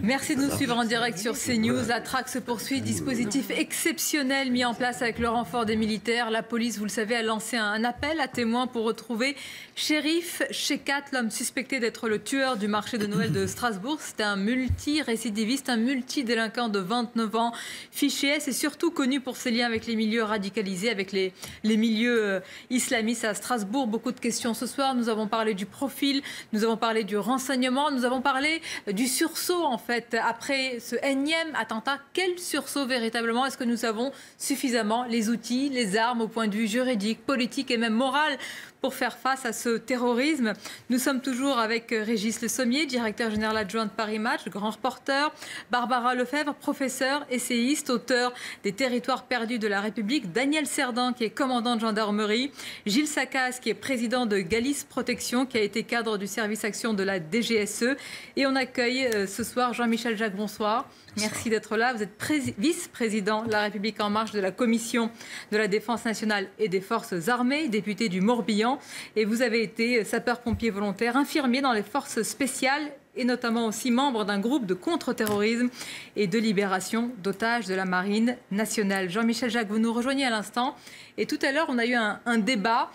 Merci de nous suivre en direct sur CNews. La traque se poursuit. Dispositif exceptionnel mis en place avec le renfort des militaires. La police, vous le savez, a lancé un appel à témoins pour retrouver Cherif Shekat, l'homme suspecté d'être le tueur du marché de Noël de Strasbourg. C'est un multirécidiviste, un multidélinquant de 29 ans, fiché S et surtout connu pour ses liens avec les milieux radicalisés, avec les milieux islamistes à Strasbourg. Beaucoup de questions ce soir. Nous avons parlé du profil, nous avons parlé du renseignement, nous avons parlé du sursaut. En fait, après ce énième attentat, quel sursaut véritablement? Est-ce que nous avons suffisamment les outils, les armes au point de vue juridique, politique et même moral pour faire face à ce terrorisme? Nous sommes toujours avec Régis Le Sommier, directeur général adjoint de Paris Match, grand reporter, Barbara Lefebvre, professeur, essayiste, auteur des Territoires perdus de la République, Daniel Cerdan, qui est commandant de gendarmerie, Gilles Sacaz, qui est président de Galice Protection, qui a été cadre du service action de la DGSE. Et on accueille ce soir Jean-Michel Jacques, bonsoir. Merci d'être là. Vous êtes vice-président de La République En Marche de la Commission de la Défense nationale et des Forces armées, député du Morbihan. Et vous avez été sapeur-pompier volontaire, infirmier dans les forces spéciales et notamment aussi membre d'un groupe de contre-terrorisme et de libération d'otages de la Marine nationale. Jean-Michel Jacques, vous nous rejoignez à l'instant. Et tout à l'heure, on a eu un débat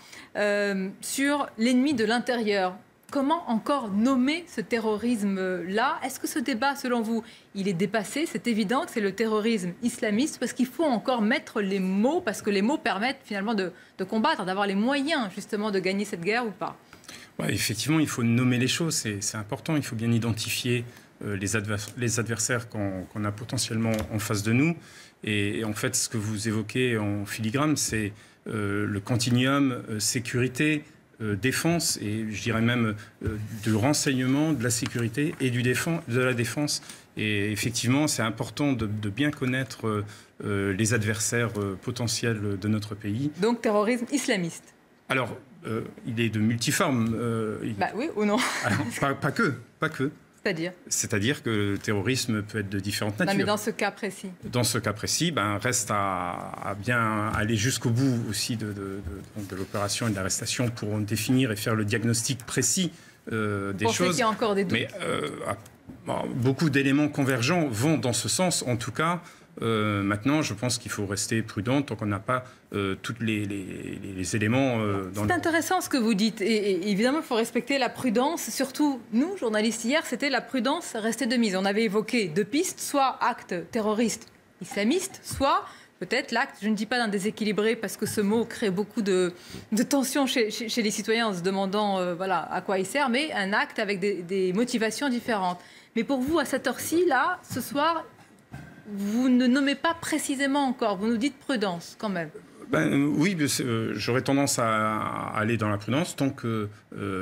sur l'ennemi de l'intérieur. Comment encore nommer ce terrorisme-là? Est-ce que ce débat, selon vous, il est dépassé? C'est évident que c'est le terrorisme islamiste, parce qu'il faut encore mettre les mots, parce que les mots permettent finalement de combattre, d'avoir les moyens justement de gagner cette guerre ou pas? Ouais, effectivement, il faut nommer les choses, c'est important. Il faut bien identifier les adversaires qu'on a potentiellement en face de nous. Et en fait, ce que vous évoquez en filigrane, c'est le continuum sécurité, défense et je dirais même du renseignement, de la sécurité et de la défense. Et effectivement, c'est important de bien connaître les adversaires potentiels de notre pays. Donc terrorisme islamiste. Alors, il est de multiforme. Oui ou non? Alors, pas que. C'est-à-dire que le terrorisme peut être de différentes natures. Non, mais dans ce cas précis. Dans ce cas précis, reste à bien aller jusqu'au bout aussi de l'opération et de l'arrestation pour définir et faire le diagnostic précis des choses. Qu'il y a encore des doutes. Mais beaucoup d'éléments convergents vont dans ce sens, en tout cas. Maintenant, je pense qu'il faut rester prudent tant qu'on n'a pas tous les éléments dans C'est intéressant ce que vous dites. Et évidemment, il faut respecter la prudence. Surtout, nous, journalistes, hier, c'était la prudence restée de mise. On avait évoqué deux pistes, soit acte terroriste islamiste, soit peut-être l'acte, je ne dis pas d'un déséquilibré, parce que ce mot crée beaucoup de tensions chez les citoyens en se demandant à quoi il sert, mais un acte avec des motivations différentes. Mais pour vous, à cette heure-ci, là, ce soir, vous ne nommez pas précisément encore, vous nous dites prudence quand même. Oui, j'aurais tendance à aller dans la prudence tant que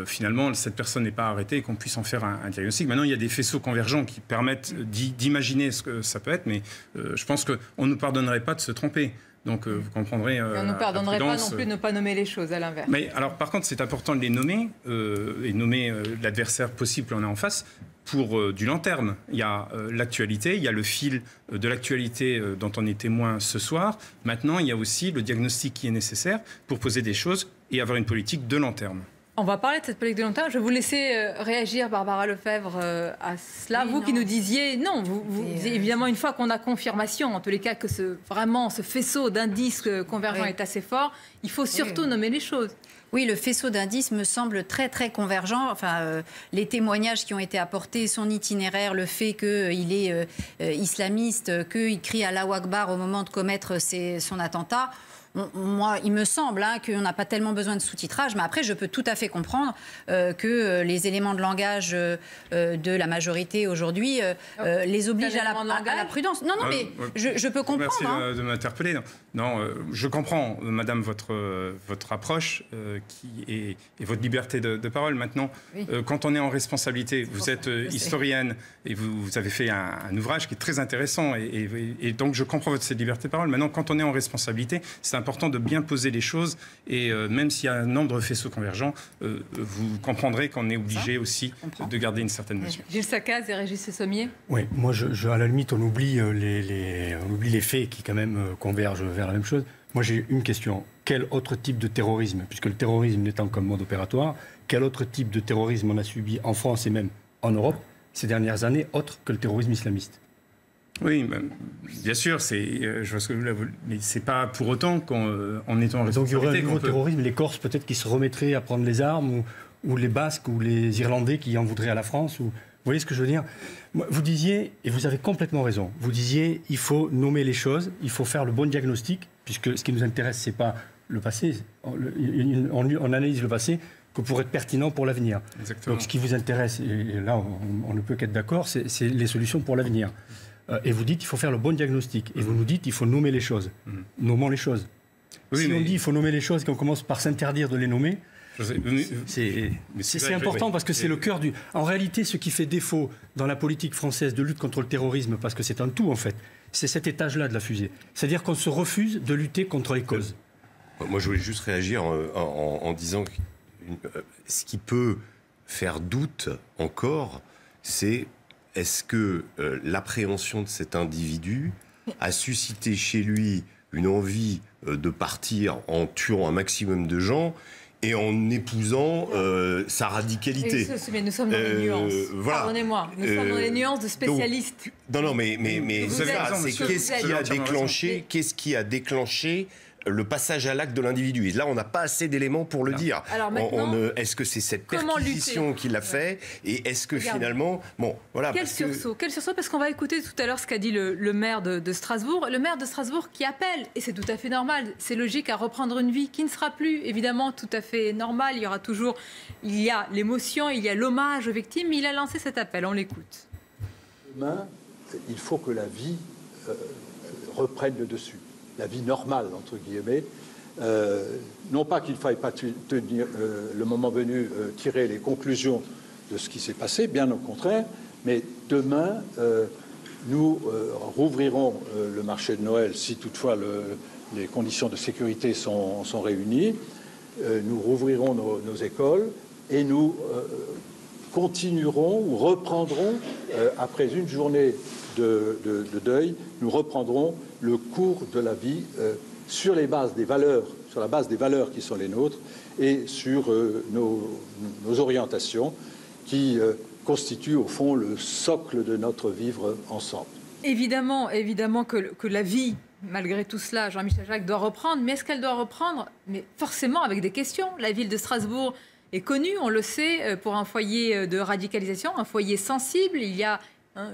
finalement cette personne n'est pas arrêtée et qu'on puisse en faire un diagnostic. Maintenant, il y a des faisceaux convergents qui permettent d'imaginer ce que ça peut être, mais je pense qu'on ne nous pardonnerait pas de se tromper. Donc vous comprendrez. On ne nous pardonnerait pas non plus de ne pas nommer les choses, à l'inverse. Mais alors, par contre, c'est important de les nommer et nommer l'adversaire possible qu'on a en face. Pour du long terme, il y a l'actualité, il y a le fil de l'actualité dont on est témoin ce soir. Maintenant, il y a aussi le diagnostic qui est nécessaire pour poser des choses et avoir une politique de long terme. On va parler de cette politique de long terme. Je vais vous laisser réagir, Barbara Lefebvre, à cela. Oui, vous qui nous disiez, non, évidemment, une fois qu'on a confirmation, en tous les cas, que ce faisceau d'indices convergents est assez fort, il faut surtout nommer les choses. Oui, le faisceau d'indices me semble très, très convergent. Enfin, les témoignages qui ont été apportés, son itinéraire, le fait qu'il est islamiste, qu'il crie Allahu Akbar au moment de commettre son attentat. Moi, il me semble qu'on n'a pas tellement besoin de sous-titrage, mais après, je peux tout à fait comprendre que les éléments de langage de la majorité aujourd'hui les obligent à la prudence. Non, mais je peux comprendre. Merci de m'interpeller. Non, je comprends, madame, votre approche et votre liberté de parole. Maintenant, quand on est en responsabilité, vous êtes historienne et vous avez fait un ouvrage qui est très intéressant et donc je comprends cette liberté de parole. Maintenant, quand on est en responsabilité, c'est important de bien poser les choses et même s'il y a un nombre de faisceaux convergents, vous comprendrez qu'on est obligé aussi de garder une certaine mesure. Gilles Sacaz et Régis Le Sommier. Oui, moi, à la limite, on oublie les faits qui quand même convergent vers la même chose. Moi, j'ai une question. Quel autre type de terrorisme, puisque le terrorisme n'étant qu'un mode opératoire, quel autre type de terrorisme on a subi en France et même en Europe ces dernières années autre que le terrorisme islamiste. Oui, bien sûr, je vois ce que mais c'est pas pour autant qu'en étant en responsabilité... Donc il y aurait un nouveau terrorisme, les Corses peut-être qui se remettraient à prendre les armes, ou les Basques, ou les Irlandais qui en voudraient à la France. Vous voyez ce que je veux dire? Vous disiez, et vous avez complètement raison, vous disiez il faut nommer les choses, il faut faire le bon diagnostic, puisque ce qui nous intéresse, c'est pas le passé, on analyse le passé que pour être pertinent pour l'avenir. Donc ce qui vous intéresse, et là on ne peut qu'être d'accord, c'est les solutions pour l'avenir. Et vous dites qu'il faut faire le bon diagnostic. Et vous nous dites qu'il faut nommer les choses. Nommons les choses. Oui, si on dit qu'il faut nommer les choses et qu'on commence par s'interdire de les nommer, c'est important parce que c'est le cœur du... En réalité, ce qui fait défaut dans la politique française de lutte contre le terrorisme, parce que c'est un tout en fait, c'est cet étage-là de la fusée. C'est-à-dire qu'on se refuse de lutter contre les causes. Moi, je voulais juste réagir en disant que ce qui peut faire doute encore, c'est... Est-ce que l'appréhension de cet individu a suscité chez lui une envie de partir en tuant un maximum de gens et en épousant sa radicalité? Mais nous sommes dans les nuances. Voilà. Pardonnez-moi, nous sommes dans les nuances de spécialistes. Donc, mais qu'est-ce qui a déclenché le passage à l'acte de l'individu? Et là, on n'a pas assez d'éléments pour le dire. Alors maintenant, est-ce que c'est cette perquisition qui l'a fait? Et est-ce que finalement... Bon, voilà, Quel sursaut, parce qu'on va écouter tout à l'heure ce qu'a dit le maire de Strasbourg. Le maire de Strasbourg qui appelle, et c'est tout à fait normal, c'est logique, à reprendre une vie qui ne sera plus évidemment tout à fait normale. Il y aura toujours... Il y a l'émotion, il y a l'hommage aux victimes, mais il a lancé cet appel, on l'écoute. Demain, il faut que la vie reprenne le dessus. La vie normale, entre guillemets. Non pas qu'il ne faille pas tenir, le moment venu, tirer les conclusions de ce qui s'est passé, bien au contraire, mais demain, nous rouvrirons le marché de Noël, si toutefois les conditions de sécurité sont réunies. Nous rouvrirons nos écoles et nous continuerons ou reprendrons, après une journée de deuil, nous reprendrons le cours de la vie sur la base des valeurs qui sont les nôtres et sur nos orientations qui constituent au fond le socle de notre vivre ensemble. Évidemment que la vie, malgré tout cela, Jean-Michel Jarec, doit reprendre, mais est-ce qu'elle doit reprendre? Mais forcément avec des questions. La ville de Strasbourg est connue, on le sait, pour un foyer de radicalisation, un foyer sensible. Il y a...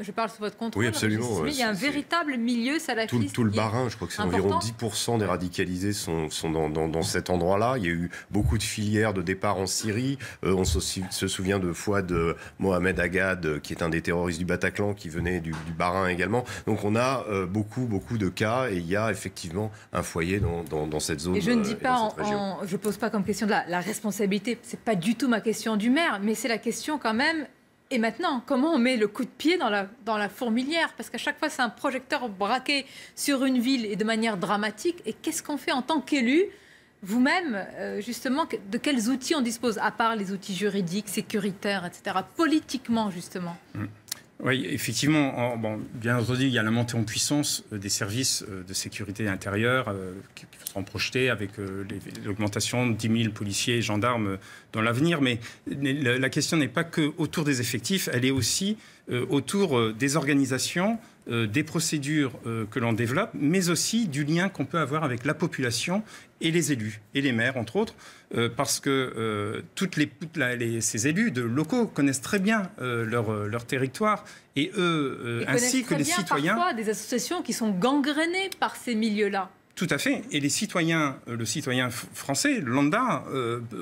je parle sous votre contrôle. Oui, absolument. Il y a un véritable milieu salafiste. Tout le Bas-Rhin, je crois que c'est environ 10% des radicalisés sont dans cet endroit-là. Il y a eu beaucoup de filières de départ en Syrie. On se souvient de Fouad Mohamed Agad, qui est un des terroristes du Bataclan, qui venait du Bas-Rhin également. Donc on a beaucoup de cas et il y a effectivement un foyer dans cette zone. Et je ne dis pas, je pose pas comme question de la responsabilité. C'est pas du tout ma question du maire, mais c'est la question quand même. Et maintenant, comment on met le coup de pied dans la fourmilière? Parce qu'à chaque fois, c'est un projecteur braqué sur une ville et de manière dramatique. Et qu'est-ce qu'on fait en tant qu'élu? Vous-même, justement, de quels outils on dispose, à part les outils juridiques, sécuritaires, etc., politiquement, justement? Oui, effectivement, bien entendu, il y a la montée en puissance des services de sécurité intérieure qui seront projetés avec l'augmentation de 10 000 policiers et gendarmes dans l'avenir. Mais la question n'est pas que autour des effectifs, elle est aussi autour des organisations, des procédures que l'on développe, mais aussi du lien qu'on peut avoir avec la population et les élus, et les maires, entre autres, parce que ces élus de locaux connaissent très bien leur territoire, et eux, ainsi que les citoyens... parfois des associations qui sont gangrénées par ces milieux-là. Tout à fait. Et le citoyen français, lambda,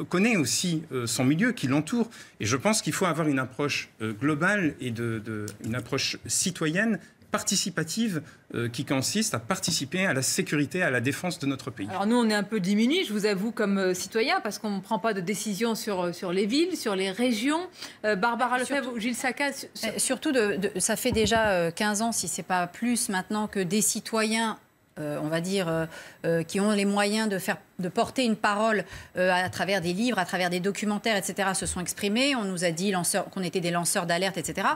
connaît aussi son milieu qui l'entoure. Et je pense qu'il faut avoir une approche globale et une approche citoyenne, participative, qui consiste à participer à la sécurité, à la défense de notre pays. Alors nous, on est un peu diminués, je vous avoue, comme citoyens, parce qu'on ne prend pas de décision sur les villes, sur les régions. Barbara Lefebvre ou Gilles Saccaz... Surtout, ça fait déjà 15 ans, si ce n'est pas plus maintenant, que des citoyens... on va dire, qui ont les moyens de porter une parole à travers des livres, à travers des documentaires, etc., se sont exprimés. On nous a dit qu'on était des lanceurs d'alerte, etc.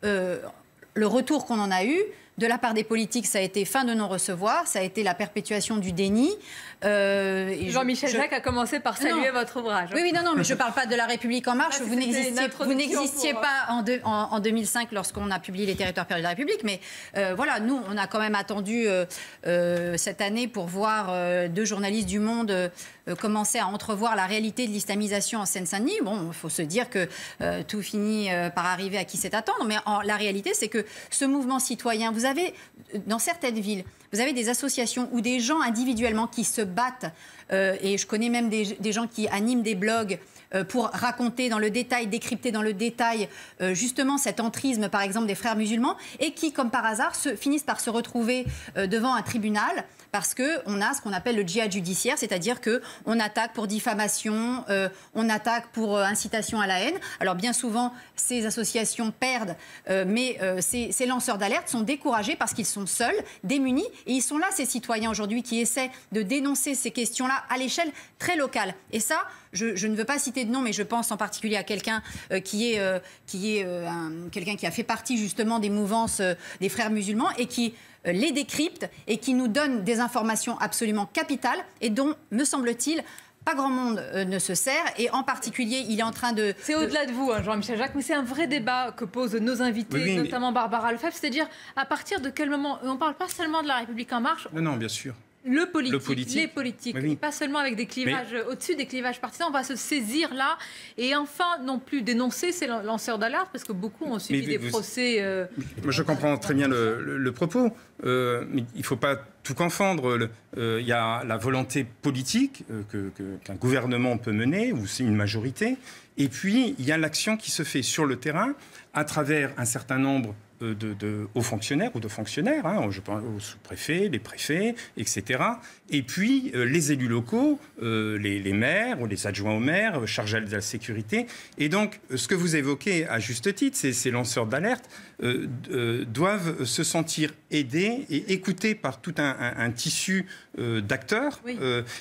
Le retour qu'on en a eu, De la part des politiques, ça a été fin de non-recevoir, ça a été la perpétuation du déni. Jean-Michel Jacques a commencé par saluer votre ouvrage. Oui, non, mais je ne parle pas de La République en marche. Vous n'existiez pas en 2005 lorsqu'on a publié Les territoires perdus de la République. Mais voilà, nous, on a quand même attendu cette année pour voir 2 journalistes du Monde commencer à entrevoir la réalité de l'islamisation en Seine-Saint-Denis. Bon, il faut se dire que tout finit par arriver à qui sait attendre. Mais la réalité, c'est que ce mouvement citoyen, vous avez, dans certaines villes, vous avez des associations ou des gens individuellement qui se battent. Et je connais même des gens qui animent des blogs pour raconter dans le détail, décrypter dans le détail justement cet entrisme, par exemple, des frères musulmans, et qui, comme par hasard, finissent par se retrouver devant un tribunal parce qu'on a ce qu'on appelle le djihad judiciaire, c'est-à-dire qu'on attaque pour diffamation, on attaque pour incitation à la haine. Alors bien souvent, ces associations perdent, mais ces lanceurs d'alerte sont découragés parce qu'ils sont seuls, démunis, et ils sont là, ces citoyens aujourd'hui, qui essaient de dénoncer ces questions-là à l'échelle très locale. Et ça, je ne veux pas citer de nom, mais je pense en particulier à quelqu'un quelqu'un qui a fait partie justement des mouvances des frères musulmans et qui les décrypte et qui nous donne des informations absolument capitales et dont, me semble-t-il, pas grand monde ne se sert, et en particulier, il est en train de... C'est au-delà de vous, hein, Jean-Michel Jacques, mais c'est un vrai débat que posent nos invités, notamment Barbara Lefebvre, c'est-à-dire à partir de quel moment... On ne parle pas seulement de La République en marche. Non, bien sûr. Le politique, les politiques, oui. pas seulement avec des clivages, au-dessus des clivages partisans, on va se saisir là et enfin non plus dénoncer ces lanceurs d'alerte, parce que beaucoup ont subi des procès. Moi je comprends très bien le propos, mais il ne faut pas tout confondre. Il y a la volonté politique qu'un gouvernement peut mener, ou c'est une majorité, et puis il y a l'action qui se fait sur le terrain à travers un certain nombre de hauts fonctionnaires ou de fonctionnaires, hein, je pense aux sous-préfets, les préfets, etc. Et puis les élus locaux, les maires ou les adjoints aux maires, chargés de la sécurité. Et donc, ce que vous évoquez à juste titre, ces lanceurs d'alerte doivent se sentir aidés et écoutés par tout un tissu d'acteurs. Oui.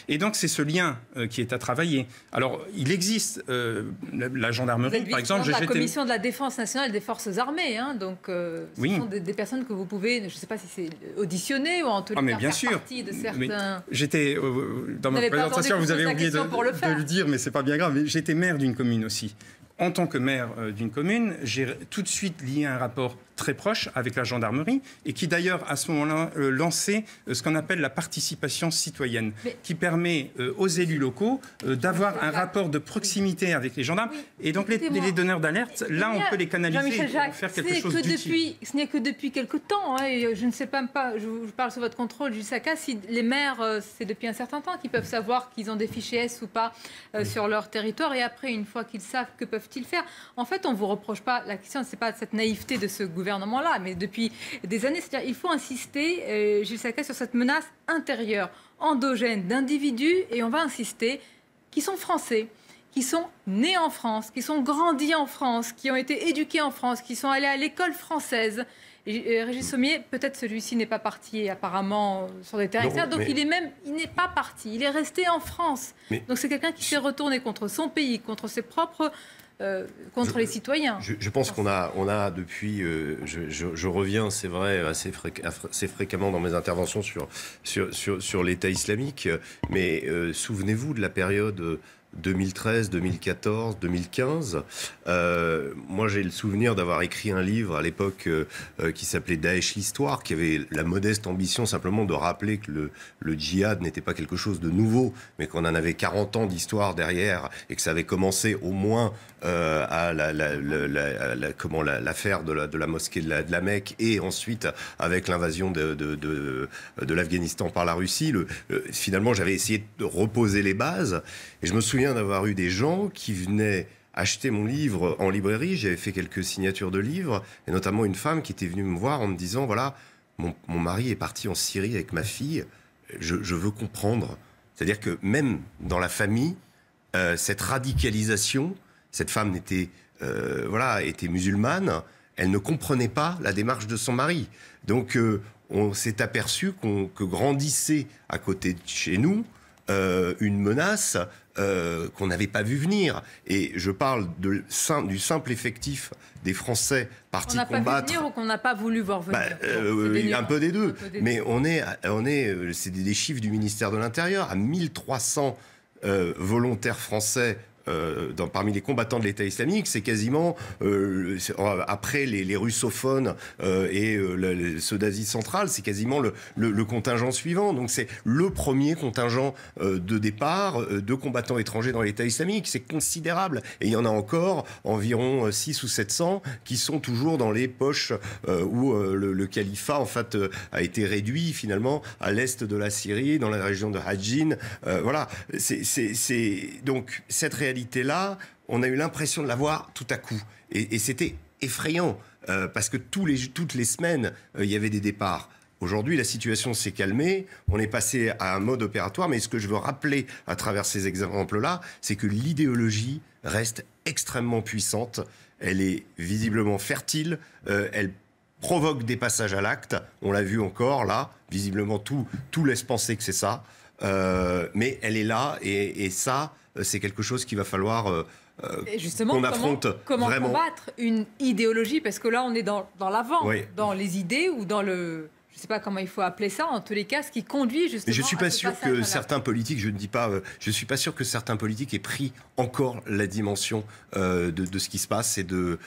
Et donc, c'est ce lien qui est à travailler. Alors, il existe la gendarmerie, par exemple. La commission de la défense nationale des forces armées, hein, donc ce sont des personnes que vous pouvez, je ne sais pas si c'est auditionner ou en tout cas faire partie de certains... J'étais, dans ma présentation, vous avez oublié de le dire, mais c'est pas bien grave, mais j'étais maire d'une commune aussi. En tant que maire d'une commune, j'ai tout de suite lié un rapport très proche avec la gendarmerie et qui d'ailleurs à ce moment-là lançait ce qu'on appelle la participation citoyenne, qui permet aux élus locaux d'avoir un rapport de proximité avec les gendarmes. Et donc les donneurs d'alerte, là on peut les canaliser et faire quelque chose d'utile. Ce n'est que depuis quelque temps, hein, et je ne sais pas, je parle sous votre contrôle, Gilles Sacas, si les maires, c'est depuis un certain temps qu'ils peuvent savoir qu'ils ont des fichiers S ou pas sur leur territoire, et après, une fois qu'ils savent, que peuvent-ils faire? En fait, on ne vous reproche pas, la question, ce n'est pas cette naïveté de ce gouvernement-là, mais depuis des années, c'est-à-dire il faut insister, Gilles Sacas, sur cette menace intérieure, endogène, d'individus, et on va insister, qui sont français, qui sont nés en France, qui sont grandis en France, qui ont été éduqués en France, qui sont allés à l'école française. Et Régis Sommier, peut-être celui-ci n'est pas parti apparemment sur des terrains externes, donc il n'est pas parti, il est resté en France. Donc c'est quelqu'un qui s'est retourné contre son pays, contre ses propres... contre les citoyens. Je pense qu'on a depuis, je reviens, c'est vrai, assez fréquemment dans mes interventions sur l'État islamique, mais souvenez-vous de la période 2013, 2014, 2015. Moi, j'ai le souvenir d'avoir écrit un livre à l'époque qui s'appelait Daesh l'Histoire, qui avait la modeste ambition simplement de rappeler que le djihad n'était pas quelque chose de nouveau, mais qu'on en avait 40 ans d'histoire derrière et que ça avait commencé au moins à l'affaire de la mosquée de la Mecque et ensuite avec l'invasion de l'Afghanistan par la Russie. Finalement, j'avais essayé de reposer les bases et je me souviens d'avoir eu des gens qui venaient acheter mon livre en librairie. J'avais fait quelques signatures de livres, et notamment une femme qui était venue me voir en me disant, voilà, mon mari est parti en Syrie avec ma fille, je veux comprendre. C'est-à-dire que même dans la famille, cette radicalisation, cette femme était musulmane, elle ne comprenait pas la démarche de son mari. Donc on s'est aperçu que grandissait à côté de chez nous une menace qu'on n'avait pas vu venir. Et je parle du simple effectif des Français partis combattre. On n'a pas vu venir ou qu'on n'a pas voulu voir venir un peu des deux. Mais c'est des chiffres du ministère de l'Intérieur, à 1300 volontaires français parmi les combattants de l'État islamique, c'est quasiment, après les russophones et ceux d'Asie centrale, c'est quasiment le contingent suivant. Donc c'est le premier contingent de départ de combattants étrangers dans l'État islamique. C'est considérable. Et il y en a encore environ 600 ou 700 qui sont toujours dans les poches où le califat, en fait, a été réduit finalement à l'est de la Syrie, dans la région de Hajin. Voilà. Donc cette réalité là, on a eu l'impression de la voir tout à coup. Et c'était effrayant, parce que toutes les semaines, il y avait des départs. Aujourd'hui, la situation s'est calmée, on est passé à un mode opératoire, mais ce que je veux rappeler à travers ces exemples-là, c'est que l'idéologie reste extrêmement puissante, elle est visiblement fertile, elle provoque des passages à l'acte, on l'a vu encore là, visiblement tout laisse penser que c'est ça, mais elle est là, et ça, c'est quelque chose qu'il va falloir qu'on affronte. Comment vraiment combattre une idéologie? Parce que là, on est dans l'avant, oui, dans les idées ou dans le... Je ne sais pas comment il faut appeler ça, en tous les cas, ce qui conduit justement. Mais je ne suis pas sûr que certains politiques, je ne suis pas sûr que certains politiques aient pris encore la dimension de ce qui se passe et de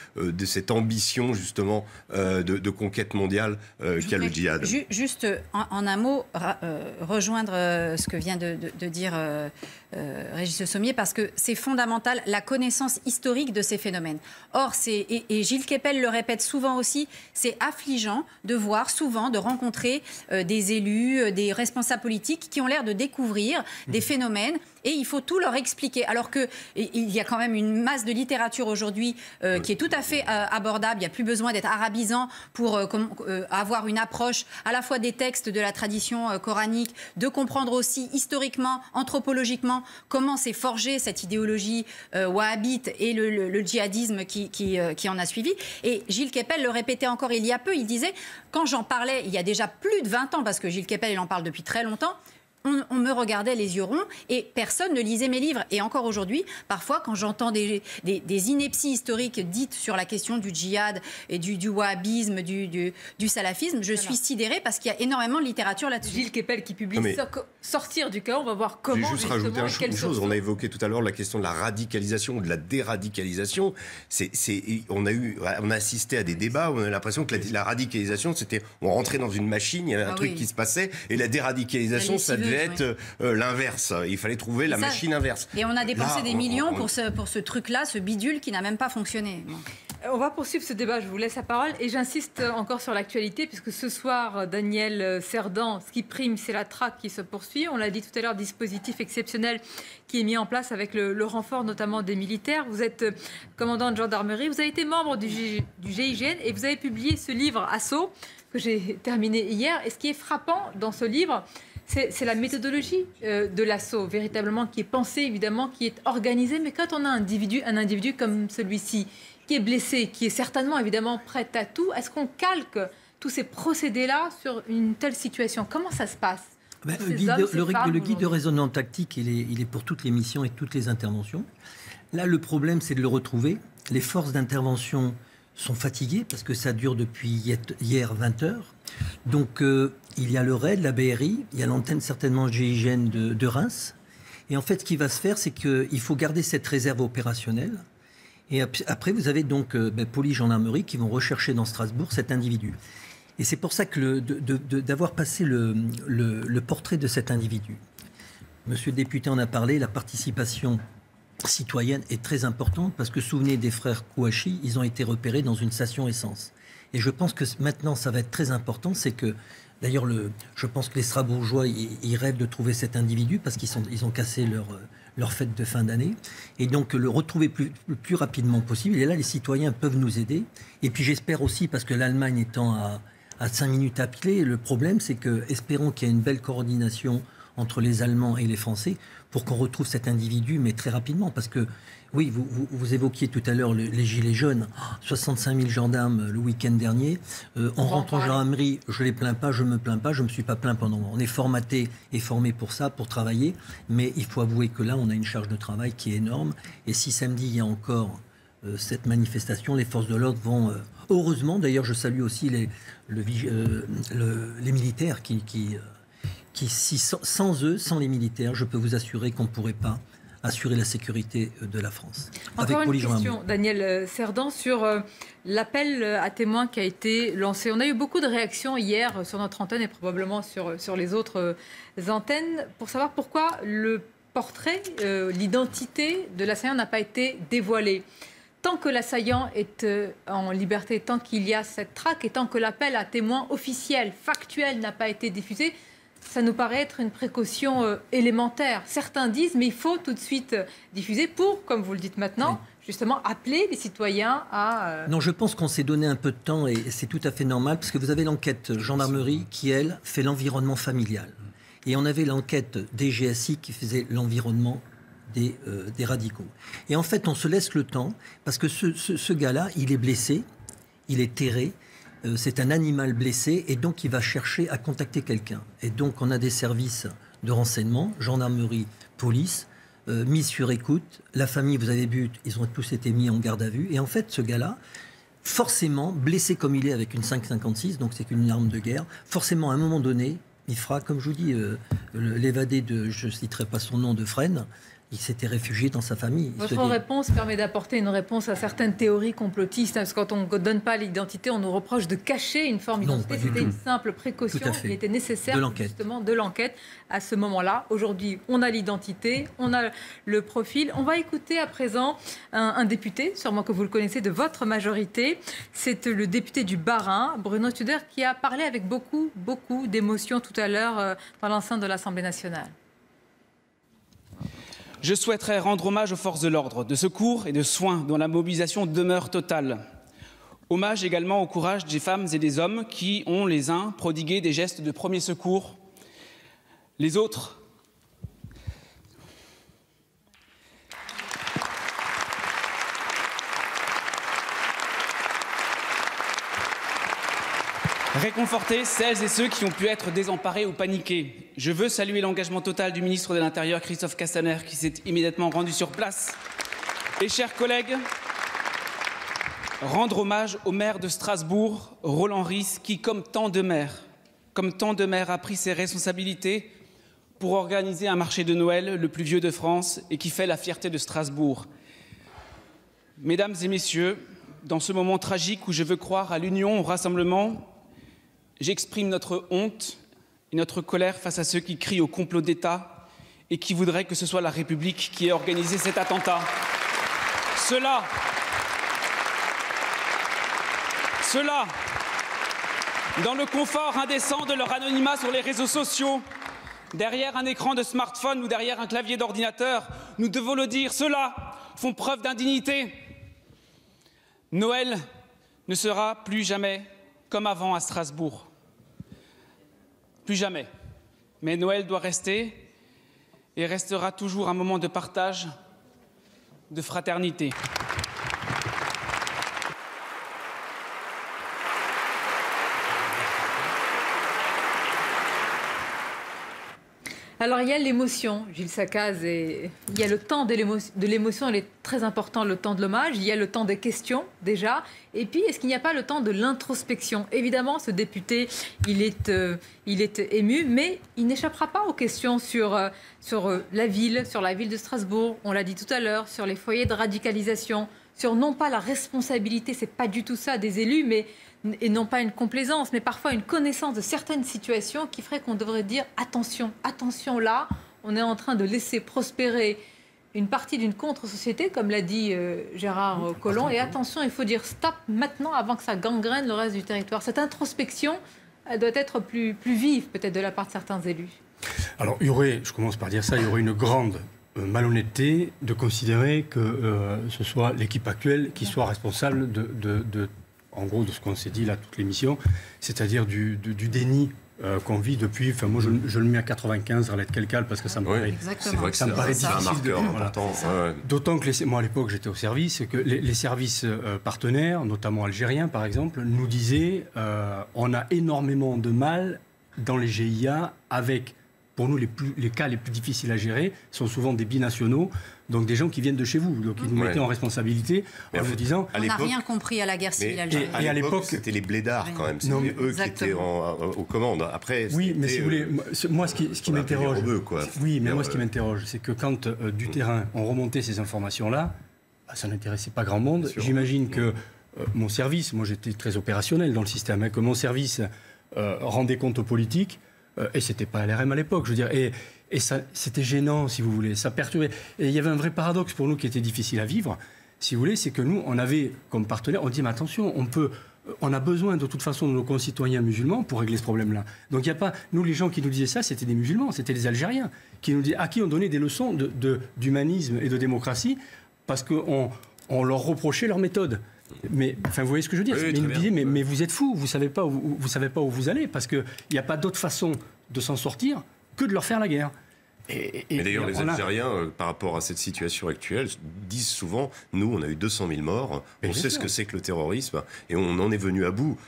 cette ambition justement de conquête mondiale qu'a le djihad. Juste en un mot, rejoindre ce que vient de dire Régis Le Sommier, parce que c'est fondamental, la connaissance historique de ces phénomènes. Or, et Gilles Kepel le répète souvent aussi, c'est affligeant de voir souvent, de rencontrer des élus, des responsables politiques qui ont l'air de découvrir des phénomènes et il faut tout leur expliquer. Alors qu'il y a quand même une masse de littérature aujourd'hui qui est tout à fait abordable. Il n'y a plus besoin d'être arabisant pour avoir une approche à la fois des textes de la tradition coranique, de comprendre aussi historiquement, anthropologiquement, comment s'est forgée cette idéologie wahhabite et le djihadisme qui en a suivi. Et Gilles Kepel le répétait encore il y a peu, il disait, quand j'en parlais il y a déjà plus de 20 ans, parce que Gilles Kepel il en parle depuis très longtemps, on me regardait les yeux ronds et personne ne lisait mes livres. Et encore aujourd'hui, parfois, quand j'entends des inepties historiques dites sur la question du djihad et du wahhabisme, du salafisme, je suis sidérée parce qu'il y a énormément de littérature là-dessus. Gilles Kepel qui publie Sortir du chaos, on va voir comment. Je vais juste rajouter une chose. On a évoqué tout à l'heure la question de la radicalisation ou de la déradicalisation. On a assisté à des débats où on a l'impression que la radicalisation, c'était on rentrait dans une machine, il y avait un truc qui se passait, et la déradicalisation, ça devait être l'inverse. Il fallait trouver la machine inverse. Et on a dépensé des millions pour ce truc-là, ce bidule qui n'a même pas fonctionné. On va poursuivre ce débat, je vous laisse la parole. Et j'insiste encore sur l'actualité, puisque ce soir, Daniel Cerdan, ce qui prime, c'est la traque qui se poursuit. On l'a dit tout à l'heure, dispositif exceptionnel qui est mis en place avec le renfort notamment des militaires. Vous êtes commandant de gendarmerie, vous avez été membre du GIGN et vous avez publié ce livre Assaut, que j'ai terminé hier. Et ce qui est frappant dans ce livre, c'est la méthodologie de l'assaut, véritablement, qui est pensée, évidemment, qui est organisée. Mais quand on a un individu comme celui-ci, qui est blessé, qui est certainement, évidemment, prêt à tout, est-ce qu'on calque tous ces procédés-là sur une telle situation? Comment ça se passe? Le guide de raisonnement tactique, il est pour toutes les missions et toutes les interventions. Là, le problème, c'est de le retrouver. Les forces d'intervention sont fatiguées parce que ça dure depuis hier 20 heures. Donc, il y a le RAID, la BRI, il y a l'antenne certainement GIGN de Reims. Et en fait, ce qui va se faire, c'est qu'il faut garder cette réserve opérationnelle. Et après, vous avez donc police, gendarmerie qui vont rechercher dans Strasbourg cet individu. Et c'est pour ça que d'avoir passé le portrait de cet individu. Monsieur le député en a parlé, la participation citoyenne est très importante parce que souvenez des frères Kouachi, ils ont été repérés dans une station essence. Et je pense que maintenant, ça va être très important, c'est que, d'ailleurs, je pense que les Strasbourgeois, ils rêvent de trouver cet individu parce qu'ils ont cassé leur fête de fin d'année. Et donc, le retrouver le plus rapidement possible. Et là, les citoyens peuvent nous aider. Et puis, j'espère aussi, parce que l'Allemagne étant à 5 minutes à pied, le problème, c'est que, espérons qu'il y ait une belle coordination entre les Allemands et les Français pour qu'on retrouve cet individu, mais très rapidement. Parce que, oui, vous évoquiez tout à l'heure les Gilets jaunes, 65 000 gendarmes le week-end dernier. En rentrant en gendarmerie, je ne les plains pas, je ne me plains pas, je ne me suis pas plaint pendant... On est formaté et formé pour ça, pour travailler, mais il faut avouer que là, on a une charge de travail qui est énorme. Et si samedi, il y a encore cette manifestation, les forces de l'ordre vont... heureusement, d'ailleurs, je salue aussi les militaires qui sans eux, sans les militaires, je peux vous assurer qu'on ne pourrait pas assurer la sécurité de la France. Encore une question, Daniel Cerdan, sur l'appel à témoins qui a été lancé. On a eu beaucoup de réactions hier sur notre antenne et probablement sur les autres antennes pour savoir pourquoi le portrait, l'identité de l'assaillant n'a pas été dévoilée. Tant que l'assaillant est en liberté, tant qu'il y a cette traque et tant que l'appel à témoins officiel, factuel n'a pas été diffusé, ça nous paraît être une précaution élémentaire. Certains disent, mais il faut tout de suite diffuser pour, comme vous le dites maintenant, justement appeler les citoyens à... Non, je pense qu'on s'est donné un peu de temps et c'est tout à fait normal parce que vous avez l'enquête gendarmerie qui, elle, fait l'environnement familial. Et on avait l'enquête DGSI qui faisait l'environnement des radicaux. Et en fait, on se laisse le temps parce que ce gars-là, il est blessé, il est terré. C'est un animal blessé et donc il va chercher à contacter quelqu'un. Et donc on a des services de renseignement, gendarmerie, police, mis sur écoute. La famille, vous avez vu, ils ont tous été mis en garde à vue. Et en fait, ce gars-là, forcément, blessé comme il est avec une 5,56, donc c'est une arme de guerre, forcément à un moment donné, il fera, comme je vous dis, l'évadé de, je ne citerai pas son nom, de Fresnes. Il s'était réfugié dans sa famille. Votre réponse permet d'apporter une réponse à certaines théories complotistes. Parce que quand on ne donne pas l'identité, on nous reproche de cacher une forme d'identité. C'était une simple précaution qui était nécessaire justement de l'enquête à ce moment-là. Aujourd'hui, on a l'identité, on a le profil. On va écouter à présent un député, sûrement que vous le connaissez, de votre majorité. C'est le député du Bas-Rhin, Bruno Studer, qui a parlé avec beaucoup d'émotion tout à l'heure dans l'enceinte de l'Assemblée nationale. Je souhaiterais rendre hommage aux forces de l'ordre, de secours et de soins dont la mobilisation demeure totale. Hommage également au courage des femmes et des hommes qui ont les uns prodigué des gestes de premier secours, les autres réconforter celles et ceux qui ont pu être désemparés ou paniqués. Je veux saluer l'engagement total du ministre de l'Intérieur, Christophe Castaner, qui s'est immédiatement rendu sur place. Et chers collègues, rendre hommage au maire de Strasbourg, Roland Ries, qui, comme tant de maires, a pris ses responsabilités pour organiser un marché de Noël le plus vieux de France et qui fait la fierté de Strasbourg. Mesdames et messieurs, dans ce moment tragique où je veux croire à l'union, au rassemblement, j'exprime notre honte et notre colère face à ceux qui crient au complot d'État et qui voudraient que ce soit la République qui ait organisé cet attentat. Cela, dans le confort indécent de leur anonymat sur les réseaux sociaux, derrière un écran de smartphone ou derrière un clavier d'ordinateur, nous devons le dire, ceux-là font preuve d'indignité. Noël ne sera plus jamais comme avant à Strasbourg. Plus jamais. Mais Noël doit rester et restera toujours un moment de partage, de fraternité. Alors il y a l'émotion, Gilles Sacaz, et il y a le temps de l'émotion, elle est très important, le temps de l'hommage, il y a le temps des questions déjà, et puis est-ce qu'il n'y a pas le temps de l'introspection? Évidemment, ce député, il est ému, mais il n'échappera pas aux questions sur la ville de Strasbourg, on l'a dit tout à l'heure, sur les foyers de radicalisation, sur non pas la responsabilité, c'est pas du tout ça des élus, et non pas une complaisance, mais parfois une connaissance de certaines situations qui ferait qu'on devrait dire attention, attention là, on est en train de laisser prospérer une partie d'une contre-société, comme l'a dit Gérard Collomb, et attention, il faut dire stop maintenant avant que ça gangrène le reste du territoire. Cette introspection, elle doit être plus vive peut-être de la part de certains élus. Alors il y aurait, je commence par dire ça, il y aurait une grande malhonnêteté de considérer que ce soit l'équipe actuelle qui soit responsable en gros, de ce qu'on s'est dit là, toute l'émission, c'est-à-dire du déni qu'on vit depuis, enfin moi je le mets à 95, Arlette Kelkal, parce que ça me paraît, c'est vrai que ça me paraît difficile. Un marqueur important. Voilà. D'autant que moi à l'époque j'étais au service, que les services partenaires, notamment algériens par exemple, nous disaient on a énormément de mal dans les GIA avec, pour nous les cas les plus difficiles à gérer sont souvent des binationaux, donc des gens qui viennent de chez vous, donc ils nous mettaient en responsabilité en vous disant... On n'a rien compris à la guerre civile algérienne. Et à l'époque, c'était les blédards quand même, c'était eux qui étaient aux commandes. Après, oui, mais si vous voulez, moi ce qui m'interroge... Oui, mais moi ce qui m'interroge, c'est que quand du terrain, on remontait ces informations-là, ça n'intéressait pas grand monde. J'imagine que mon service, moi j'étais très opérationnel dans le système, que mon service rendait compte aux politiques, et c'était pas LRM à l'époque, je veux dire... Et ça, c'était gênant, si vous voulez, ça perturbait. Et il y avait un vrai paradoxe pour nous qui était difficile à vivre, si vous voulez, c'est que nous, on avait comme partenaire, on dit, mais attention, on a besoin de toute façon de nos concitoyens musulmans pour régler ce problème-là. Donc il n'y a pas, nous les gens qui nous disaient ça, c'était des musulmans, c'était des Algériens, à qui on donnait des leçons d'humanisme et de démocratie, parce qu'on leur reprochait leur méthode. Mais enfin, vous voyez ce que je veux dire. Ils nous disaient, mais vous êtes fous, vous savez pas où vous allez, parce qu'il n'y a pas d'autre façon de s'en sortir que de leur faire la guerre. Mais d'ailleurs, les Algériens, par rapport à cette situation actuelle, disent souvent, nous, on a eu 200 000 morts, on sait ce que c'est que le terrorisme, et on en est venu à bout.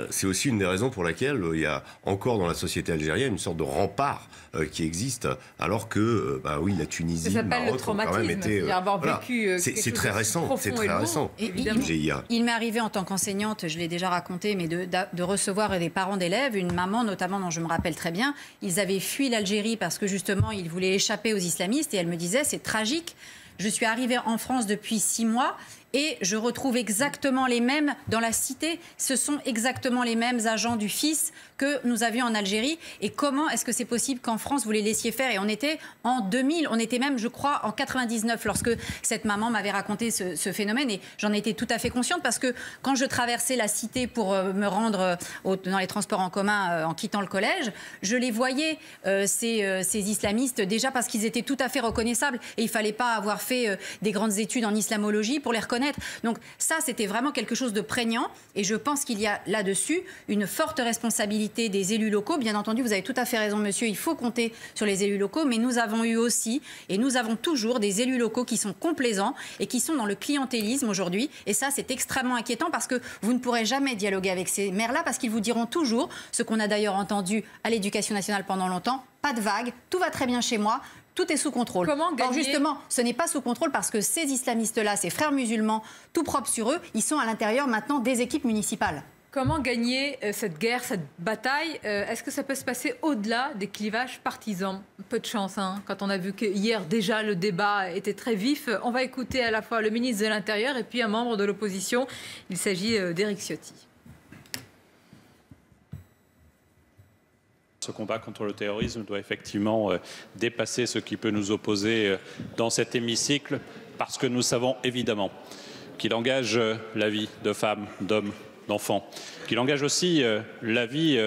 C'est aussi une des raisons pour laquelle il y a encore dans la société algérienne une sorte de rempart qui existe, alors que, oui, la Tunisie, ça s'appelle le traumatisme. C'est très récent, c'est très récent. Il m'est arrivé en tant qu'enseignante, je l'ai déjà raconté, mais de recevoir des parents d'élèves, une maman notamment dont je me rappelle très bien, ils avaient fui l'Algérie parce que justement ils voulaient échapper aux islamistes, et elle me disait, c'est tragique, je suis arrivée en France depuis 6 mois et je retrouve exactement les mêmes dans la cité. Ce sont exactement les mêmes agents du FIS que nous avions en Algérie. Et comment est-ce que c'est possible qu'en France, vous les laissiez faire? Et on était en 2000, on était même, je crois, en 99, lorsque cette maman m'avait raconté ce phénomène. Et j'en étais tout à fait consciente, parce que quand je traversais la cité pour me rendre dans les transports en commun en quittant le collège, je les voyais, ces islamistes, déjà parce qu'ils étaient tout à fait reconnaissables. Et il ne fallait pas avoir fait des grandes études en islamologie pour les reconnaître. Donc ça, c'était vraiment quelque chose de prégnant, et je pense qu'il y a là-dessus une forte responsabilité des élus locaux. Bien entendu, vous avez tout à fait raison, monsieur, il faut compter sur les élus locaux, mais nous avons eu aussi, et nous avons toujours, des élus locaux qui sont complaisants et qui sont dans le clientélisme aujourd'hui, et ça, c'est extrêmement inquiétant, parce que vous ne pourrez jamais dialoguer avec ces maires-là, parce qu'ils vous diront toujours, ce qu'on a d'ailleurs entendu à l'Éducation nationale pendant longtemps, pas de vague, tout va très bien chez moi, tout est sous contrôle. Or, justement, ce n'est pas sous contrôle, parce que ces islamistes-là, ces frères musulmans, tout propre sur eux, ils sont à l'intérieur maintenant des équipes municipales. Comment gagner cette guerre, cette bataille? Est-ce que ça peut se passer au-delà des clivages partisans? Peu de chance, hein, quand on a vu que hier déjà le débat était très vif. On va écouter à la fois le ministre de l'Intérieur et puis un membre de l'opposition. Il s'agit d'Éric Ciotti. Ce combat contre le terrorisme doit effectivement dépasser ce qui peut nous opposer dans cet hémicycle, parce que nous savons évidemment qu'il engage la vie de femmes, d'hommes, d'enfants, qu'il engage aussi la vie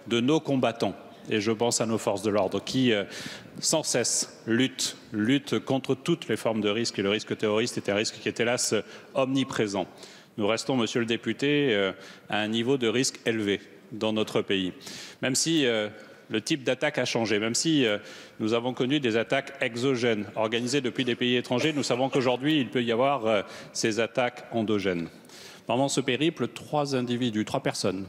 de nos combattants. Et je pense à nos forces de l'ordre qui, sans cesse, luttent contre toutes les formes de risque. Et le risque terroriste est un risque qui est hélas omniprésent. Nous restons, monsieur le député, à un niveau de risque élevé dans notre pays. Même si le type d'attaque a changé, même si nous avons connu des attaques exogènes organisées depuis des pays étrangers, nous savons qu'aujourd'hui, il peut y avoir ces attaques endogènes. Pendant ce périple, 3 personnes,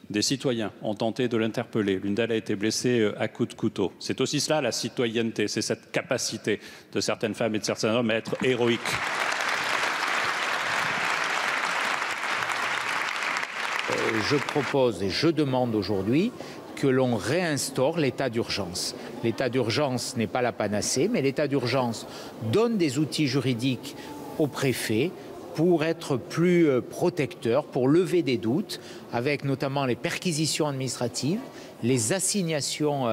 des citoyens, ont tenté de l'interpeller. L'une d'elles a été blessée à coups de couteau. C'est aussi cela, la citoyenneté, c'est cette capacité de certaines femmes et de certains hommes à être héroïques. Je propose et je demande aujourd'hui que l'on réinstaure l'état d'urgence. L'état d'urgence n'est pas la panacée, mais l'état d'urgence donne des outils juridiques au préfet pour être plus protecteur, pour lever des doutes, avec notamment les perquisitions administratives, les assignations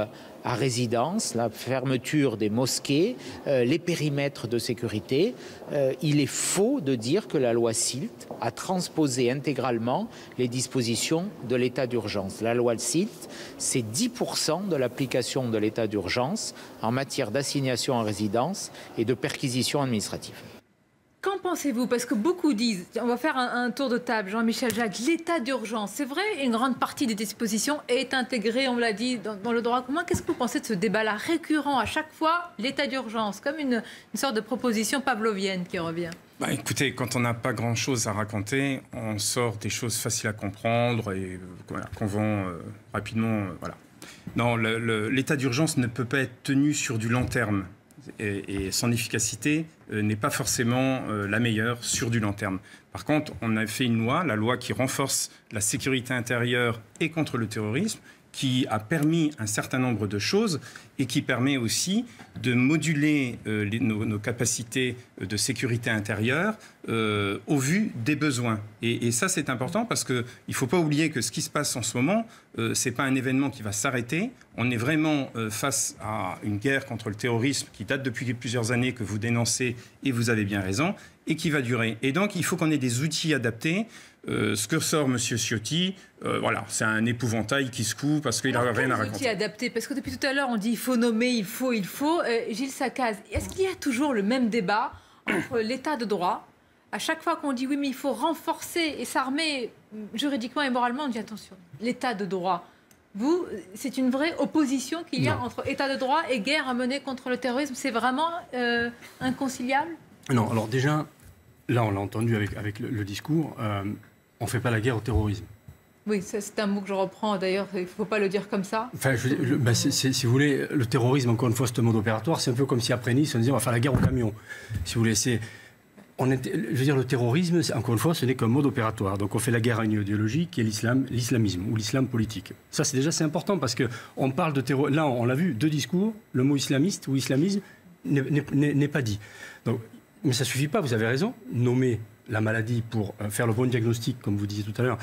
à résidence, la fermeture des mosquées, les périmètres de sécurité. Il est faux de dire que la loi SILT a transposé intégralement les dispositions de l'état d'urgence. La loi SILT, c'est 10% de l'application de l'état d'urgence en matière d'assignation à résidence et de perquisition administrative. qu'en pensez-vous? Parce que beaucoup disent, on va faire un tour de table, Jean-Michel Jacques, l'état d'urgence, c'est vrai, une grande partie des dispositions est intégrée, on l'a dit, dans le droit commun. Qu'est-ce que vous pensez de ce débat-là récurrent à chaque fois, l'état d'urgence, comme une sorte de proposition pavlovienne qui revient? Écoutez, quand on n'a pas grand-chose à raconter, on sort des choses faciles à comprendre et qu'on vend rapidement. Voilà. Non, l'état d'urgence ne peut pas être tenu sur du long terme. Et son efficacité n'est pas forcément la meilleure sur du long terme. Par contre, on a fait une loi, la loi qui renforce la sécurité intérieure et contre le terrorisme, qui a permis un certain nombre de choses et qui permet aussi de moduler nos capacités de sécurité intérieure au vu des besoins. Et ça, c'est important parce qu'il ne faut pas oublier que ce qui se passe en ce moment, ce n'est pas un événement qui va s'arrêter. On est vraiment face à une guerre contre le terrorisme qui date depuis plusieurs années, que vous dénoncez, et vous avez bien raison, et qui va durer. Et donc, il faut qu'on ait des outils adaptés. Ce que sort M. Ciotti, voilà, c'est un épouvantail qui se coud parce qu'il n'a rien à raconter. Outils adaptés, parce que depuis tout à l'heure, on dit il faut nommer, il faut. Gilles Sakaz, est-ce qu'il y a toujours le même débat entre l'état de droit? À chaque fois qu'on dit oui, mais il faut renforcer et s'armer juridiquement et moralement, on dit attention, l'état de droit. Vous, c'est une vraie opposition qu'il y a entre état de droit et guerre à mener contre le terrorisme. C'est vraiment inconciliable? Non, alors déjà, là, on l'a entendu avec le discours, on ne fait pas la guerre au terrorisme. Oui, c'est un mot que je reprends d'ailleurs, il ne faut pas le dire comme ça. Enfin, si vous voulez, le terrorisme, encore une fois, c'est un mode opératoire, c'est un peu comme si après Nice, on disait on va faire la guerre au camion. Si vous voulez, je veux dire, le terrorisme, encore une fois, ce n'est qu'un mode opératoire. Donc on fait la guerre à une idéologie qui est l'islamisme ou l'islam politique. Ça, c'est important parce qu'on parle de terrorisme. Là, on l'a vu, deux discours, le mot islamiste ou islamisme n'est pas dit. Donc, mais ça ne suffit pas, vous avez raison, nommer la maladie pour faire le bon diagnostic, comme vous disiez tout à l'heure,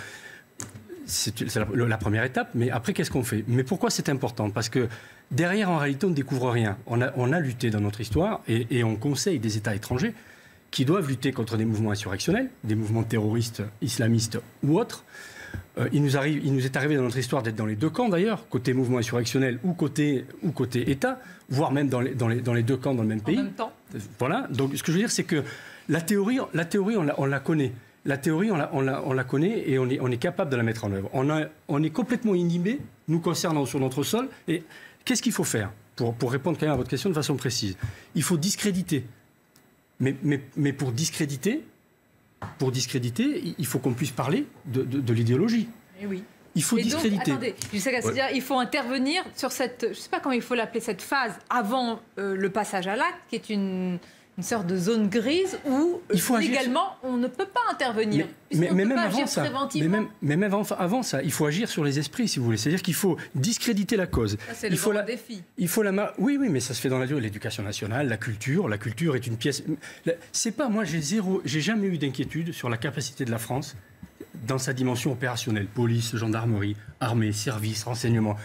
c'est la première étape, mais après, qu'est-ce qu'on fait? Mais pourquoi c'est important? Parce que derrière, en réalité, on ne découvre rien. On a lutté dans notre histoire et on conseille des États étrangers qui doivent lutter contre des mouvements insurrectionnels, des mouvements terroristes, islamistes ou autres. Il nous est arrivé dans notre histoire d'être dans les deux camps, d'ailleurs, côté mouvement insurrectionnel ou côté État, voire même dans les deux camps dans le même pays. En même temps. Voilà. Donc, ce que je veux dire, c'est que la théorie, on la connaît. La théorie, on la connaît et on est capable de la mettre en œuvre. On est complètement inhibé, nous concernant, sur notre sol. Et qu'est-ce qu'il faut faire pour répondre quand même à votre question de façon précise? Il faut discréditer. Mais pour discréditer, il faut qu'on puisse parler de l'idéologie. Et oui. Il faut discréditer. Donc, attendez, c'est-à-dire il faut intervenir sur cette, je ne sais pas comment il faut l'appeler, cette phase avant le passage à l'acte, qui est une sorte de zone grise où légalement on ne peut pas intervenir. Mais même avant ça, avant ça, il faut agir sur les esprits, si vous voulez. C'est-à-dire qu'il faut discréditer la cause. Ça, c'est le grand défi. Oui, mais ça se fait dans l'éducation nationale, la culture. La culture est une pièce. C'est pas moi, j'ai jamais eu d'inquiétude sur la capacité de la France dans sa dimension opérationnelle, police, gendarmerie, armée, service, renseignement.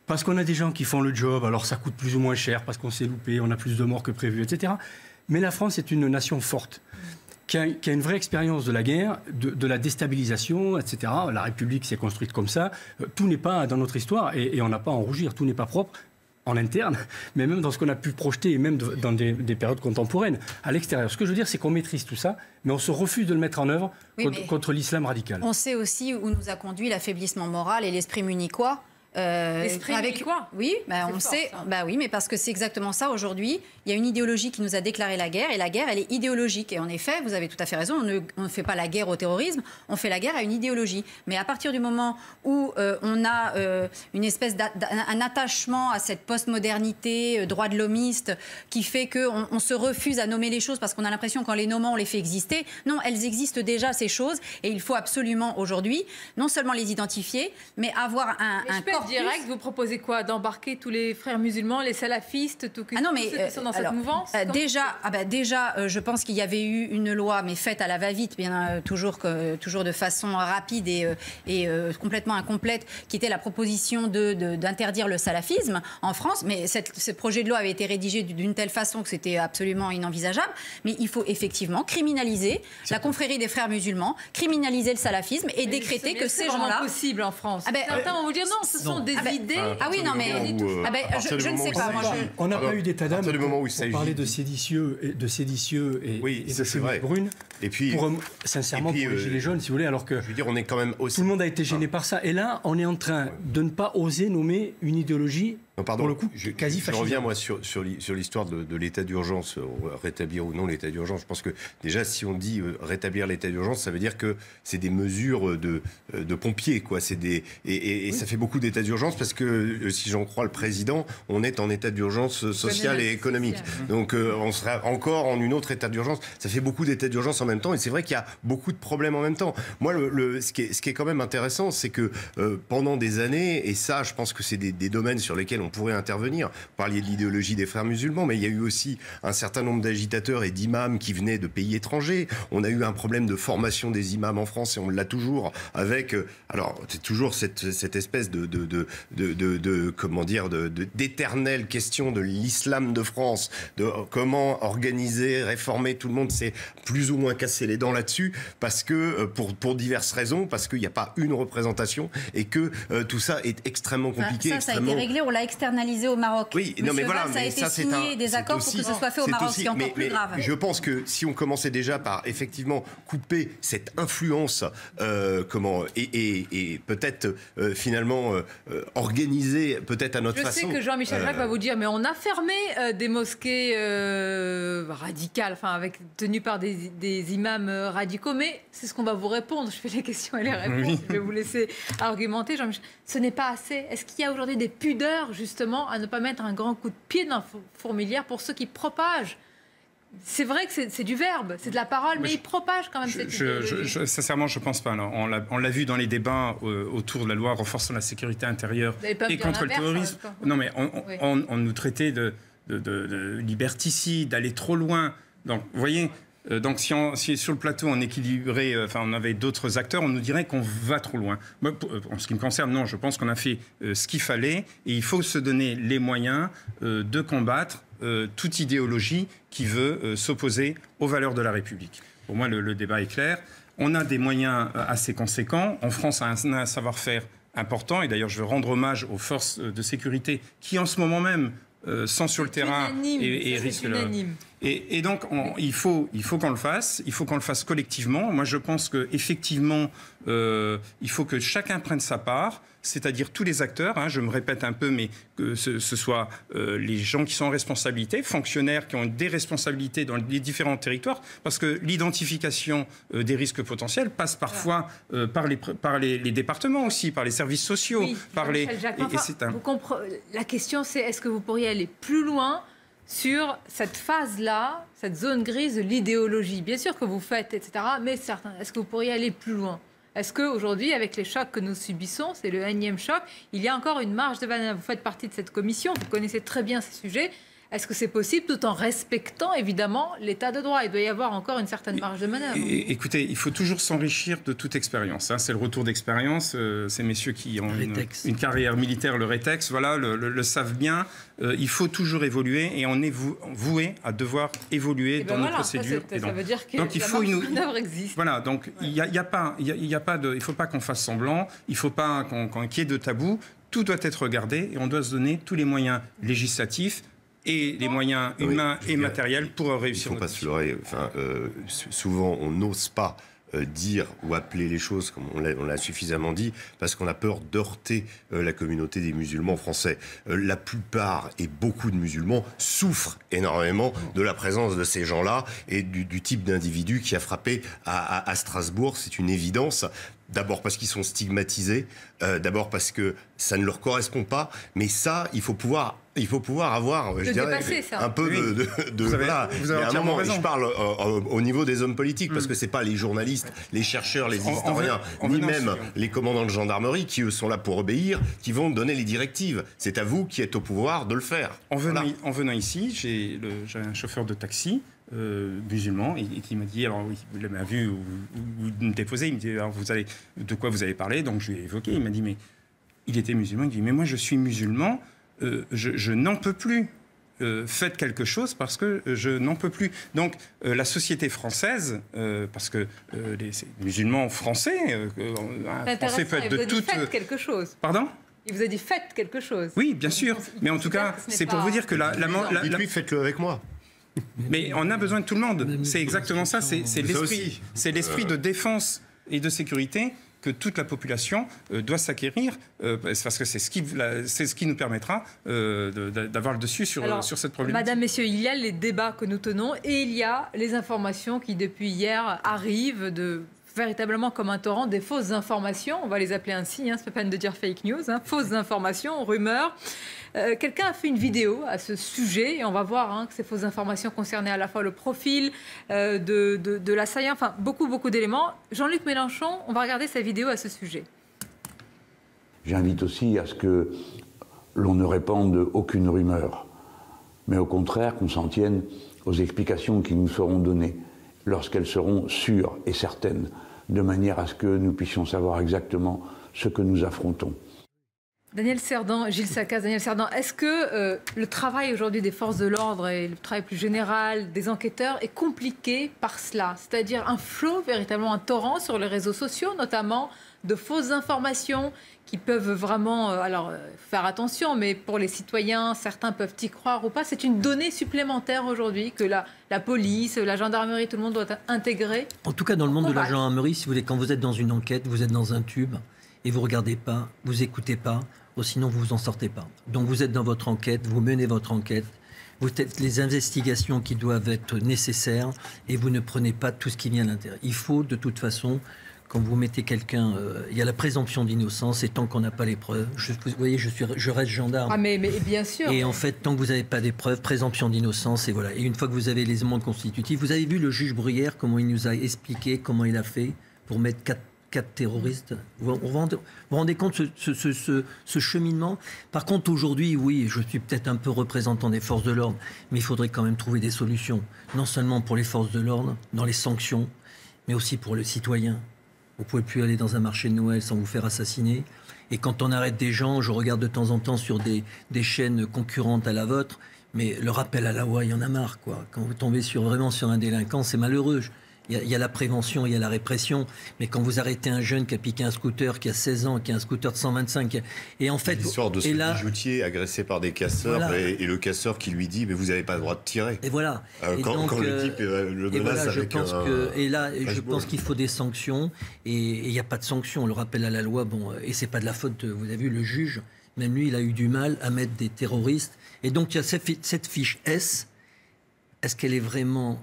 Parce qu'on a des gens qui font le job, alors ça coûte plus ou moins cher, parce qu'on s'est loupé, on a plus de morts que prévu, etc. Mais la France est une nation forte, qui a une vraie expérience de la guerre, de la déstabilisation, etc. La République s'est construite comme ça. Tout n'est pas dans notre histoire, et on n'a pas à en rougir, tout n'est pas propre en interne, mais même dans ce qu'on a pu projeter, et même dans des périodes contemporaines, à l'extérieur. Ce que je veux dire, c'est qu'on maîtrise tout ça, mais on se refuse de le mettre en œuvre contre l'islam radical. On sait aussi où nous a conduit l'affaiblissement moral et l'esprit munichois. L'esprit munichois. Oui, on sait. Oui, mais parce que c'est exactement ça aujourd'hui. Il y a une idéologie qui nous a déclaré la guerre, et la guerre, elle est idéologique. Et en effet, vous avez tout à fait raison, on ne fait pas la guerre au terrorisme, on fait la guerre à une idéologie. Mais à partir du moment où on a une espèce d'un attachement à cette postmodernité droit de l'homiste qui fait qu'on se refuse à nommer les choses parce qu'on a l'impression qu'en les nommant, on les fait exister. Non, elles existent déjà, ces choses, et il faut absolument aujourd'hui non seulement les identifier, mais avoir un corpus. Direct, vous proposez quoi? D'embarquer tous les frères musulmans, les salafistes, tous ceux qui sont dans cette mouvance? Déjà, je pense qu'il y avait eu une loi, mais faite à la va-vite, toujours de façon rapide et complètement incomplète, qui était la proposition d'interdire le salafisme en France. Mais ce projet de loi avait été rédigé d'une telle façon que c'était absolument inenvisageable. Mais il faut effectivement criminaliser la confrérie des frères musulmans, criminaliser le salafisme et décréter que ces gens-là... C'est possible en France. Certains vont vous dire non, ce sont sont des idées. Ah oui, non, mais je ne sais pas. On n'a pas eu d'état d'âme pour parler de séditieux et de chemise brune. Et puis, sincèrement, pour les Gilets jaunes, si vous voulez, alors que je veux dire, on est quand même aussi... tout le monde a été gêné par ça. Et là, on est en train de ne pas oser nommer une idéologie, pour le coup, quasi fasciste. Je reviens, moi, sur l'histoire de l'état d'urgence, rétablir ou non l'état d'urgence. Je pense que, déjà, si on dit rétablir l'état d'urgence, ça veut dire que c'est des mesures de pompiers, quoi. Et ça fait beaucoup d'états d'urgence parce que, si j'en crois le président, on est en état d'urgence sociale et économique. Donc, on sera encore en une autre état d'urgence. Ça fait beaucoup d'états d'urgence en même temps. Et c'est vrai qu'il y a beaucoup de problèmes en même temps. Moi, ce qui est quand même intéressant, c'est que pendant des années, et ça, je pense que c'est des domaines sur lesquels on pourrait intervenir. Vous parliez de l'idéologie des frères musulmans, mais il y a eu aussi un certain nombre d'agitateurs et d'imams qui venaient de pays étrangers. On a eu un problème de formation des imams en France et on l'a toujours avec... alors, c'est toujours cette espèce d'éternelle question de l'islam de France, de comment organiser, réformer. Tout le monde s'est plus ou moins cassé les dents là-dessus parce que, pour diverses raisons, parce qu'il n'y a pas une représentation et que tout ça est extrêmement compliqué. Ça a été réglé, on l'a externalisé au Maroc. Oui, non, mais voilà, ça a été signé des accords pour que ce soit fait au Maroc, ce qui est encore plus grave. Je pense que si on commençait déjà par effectivement couper cette influence, et peut-être finalement organiser peut-être à notre façon. Je sais que Jean-Michel Jacques va vous dire, mais on a fermé des mosquées radicales, tenues par des imams radicaux, mais c'est ce qu'on va vous répondre. Je fais les questions et les réponses. Oui. Je vais vous laisser argumenter, Jean-Michel. Ce n'est pas assez. Est-ce qu'il y a aujourd'hui des pudeurs, justement, à ne pas mettre un grand coup de pied dans la fourmilière pour ceux qui propagent? C'est vrai que c'est du verbe, c'est de la parole, mais ils propagent quand même cette idéologie. Sincèrement, je ne pense pas. Non. On l'a vu dans les débats autour de la loi renforçant la sécurité intérieure et contre le terrorisme. Non, mais on nous traitait de liberticides, d'aller trop loin. Donc, vous voyez... Donc, si sur le plateau on équilibrait, on avait d'autres acteurs, on nous dirait qu'on va trop loin. Moi, en ce qui me concerne, non, je pense qu'on a fait ce qu'il fallait et il faut se donner les moyens de combattre toute idéologie qui veut s'opposer aux valeurs de la République. Pour moi, le débat est clair. On a des moyens assez conséquents. En France, on a un savoir-faire important et d'ailleurs, je veux rendre hommage aux forces de sécurité qui, en ce moment même, sont sur le terrain et risquent leur... Et donc, il faut qu'on le fasse. Il faut qu'on le fasse collectivement. Moi, je pense qu'effectivement, il faut que chacun prenne sa part, c'est-à-dire tous les acteurs. Hein, je me répète un peu, mais que ce soit les gens qui sont en responsabilité, fonctionnaires qui ont des responsabilités dans les différents territoires, parce que l'identification des risques potentiels passe parfois par les départements aussi, par les services sociaux, par les... La question, c'est est-ce que vous pourriez aller plus loin sur cette phase-là, cette zone grise de l'idéologie? Bien sûr que vous faites, etc., mais est-ce que vous pourriez aller plus loin? Est-ce qu'aujourd'hui, avec les chocs que nous subissons, c'est le énième choc, il y a encore une marge de manœuvre? Vous faites partie de cette commission, vous connaissez très bien ces sujets. Est-ce que c'est possible tout en respectant évidemment l'état de droit? Il doit y avoir encore une certaine marge de manœuvre. Écoutez, il faut toujours s'enrichir de toute expérience. Hein. C'est le retour d'expérience. Ces messieurs qui ont une carrière militaire, le rétex, voilà, le savent bien. Il faut toujours évoluer et on est voué à devoir évoluer dans nos procédures. Ça veut dire que donc, la marge de manœuvre existe. Voilà, donc il ne faut pas qu'on fasse semblant, il ne faut pas qu'il y ait de tabou. Tout doit être regardé et on doit se donner tous les moyens législatifs et les moyens humains et matériels pour réussir. Il ne faut pas se leurrer. Souvent, on n'ose pas dire ou appeler les choses comme on l'a suffisamment dit, parce qu'on a peur d'heurter la communauté des musulmans français. La plupart et beaucoup de musulmans souffrent énormément de la présence de ces gens-là et du type d'individu qui a frappé à Strasbourg. C'est une évidence. D'abord parce qu'ils sont stigmatisés, d'abord parce que ça ne leur correspond pas, mais ça, il faut pouvoir avoir, je dirais, un peu de vous avez entièrement raison. Je parle au niveau des hommes politiques, parce que c'est pas les journalistes, les chercheurs, les historiens, ni même les commandants de gendarmerie qui, eux, sont là pour obéir, qui vont donner les directives. C'est à vous qui êtes au pouvoir de le faire. En venant ici, j'avais un chauffeur de taxi musulman et qui m'a dit, alors oui, il m'a vu ou me déposer, il me dit, alors de quoi vous avez parlé? Donc je lui ai évoqué, il m'a dit, mais il était musulman, il dit, mais moi je suis musulman, je n'en peux plus. Faites quelque chose parce que je n'en peux plus. Donc la société française, parce que les musulmans français, un Français peut être de toutes... Faites quelque chose. Pardon? Il vous a dit faites quelque chose. Oui, bien sûr. Mais en tout cas, c'est pour vous dire que Dites-lui, faites-le avec moi. Mais on a besoin de tout le monde. C'est exactement ça. C'est l'esprit de défense et de sécurité que toute la population doit s'acquérir, parce que c'est ce qui nous permettra d'avoir le dessus sur cette problématique. Madame, Messieurs, il y a les débats que nous tenons et il y a les informations qui, depuis hier, arrivent véritablement comme un torrent, des fausses informations, on va les appeler ainsi, c'est pas peine de dire fake news, fausses informations, rumeurs. Quelqu'un a fait une vidéo à ce sujet et on va voir que ces fausses informations concernaient à la fois le profil de l'assaillant, enfin beaucoup d'éléments. Jean-Luc Mélenchon, on va regarder sa vidéo à ce sujet. J'invite aussi à ce que l'on ne répande aucune rumeur, mais au contraire qu'on s'en tienne aux explications qui nous seront données lorsqu'elles seront sûres et certaines, de manière à ce que nous puissions savoir exactement ce que nous affrontons. Daniel Cerdan, Gilles Saccaz, Daniel Cerdan, est-ce que le travail aujourd'hui des forces de l'ordre et le travail plus général des enquêteurs est compliqué par cela? C'est-à-dire un flot, véritablement un torrent sur les réseaux sociaux, notamment de fausses informations qui peuvent vraiment faire attention, mais pour les citoyens, certains peuvent y croire ou pas. C'est une donnée supplémentaire aujourd'hui que la police, la gendarmerie, tout le monde doit intégrer. En tout cas, dans le monde de la gendarmerie, si vous voulez, quand vous êtes dans une enquête, vous êtes dans un tube et vous ne regardez pas, vous n'écoutez pas, ou sinon vous ne vous en sortez pas. Donc vous êtes dans votre enquête, vous menez votre enquête, vous faites les investigations qui doivent être nécessaires et vous ne prenez pas tout ce qui vient à l'intérieur. Il faut de toute façon, quand vous mettez quelqu'un, il y a la présomption d'innocence et tant qu'on n'a pas les preuves, vous voyez, je reste gendarme. Ah mais bien sûr. Et en fait, tant que vous n'avez pas des preuves, présomption d'innocence et voilà. Et une fois que vous avez les éléments constitutifs, vous avez vu le juge Bruyère, comment il nous a expliqué, comment il a fait pour mettre 4 terroristes. Vous vous rendez compte ce cheminement? Par contre, aujourd'hui, oui, je suis peut-être un peu représentant des forces de l'ordre, mais il faudrait quand même trouver des solutions. Non seulement pour les forces de l'ordre, dans les sanctions, mais aussi pour le citoyen. Vous ne pouvez plus aller dans un marché de Noël sans vous faire assassiner. Et quand on arrête des gens, je regarde de temps en temps sur des chaînes concurrentes à la vôtre, mais le rappel à la loi, il y en a marre, quoi. Quand vous tombez vraiment sur un délinquant, c'est malheureux. Il y a la prévention, il y a la répression, mais quand vous arrêtez un jeune qui a piqué un scooter, qui a 16 ans, qui a un scooter de 125, et en fait... L'histoire de ce bijoutier agressé par des casseurs, voilà. et le casseur qui lui dit « mais vous n'avez pas le droit de tirer ». Et voilà. Quand le type le menace avec je pense qu'il faut des sanctions, et il n'y a pas de sanctions. Le rappel à la loi, et c'est pas de la faute, vous avez vu, le juge, même lui, il a eu du mal à mettre des terroristes. Et donc il y a cette fiche S, est-ce qu'elle est vraiment...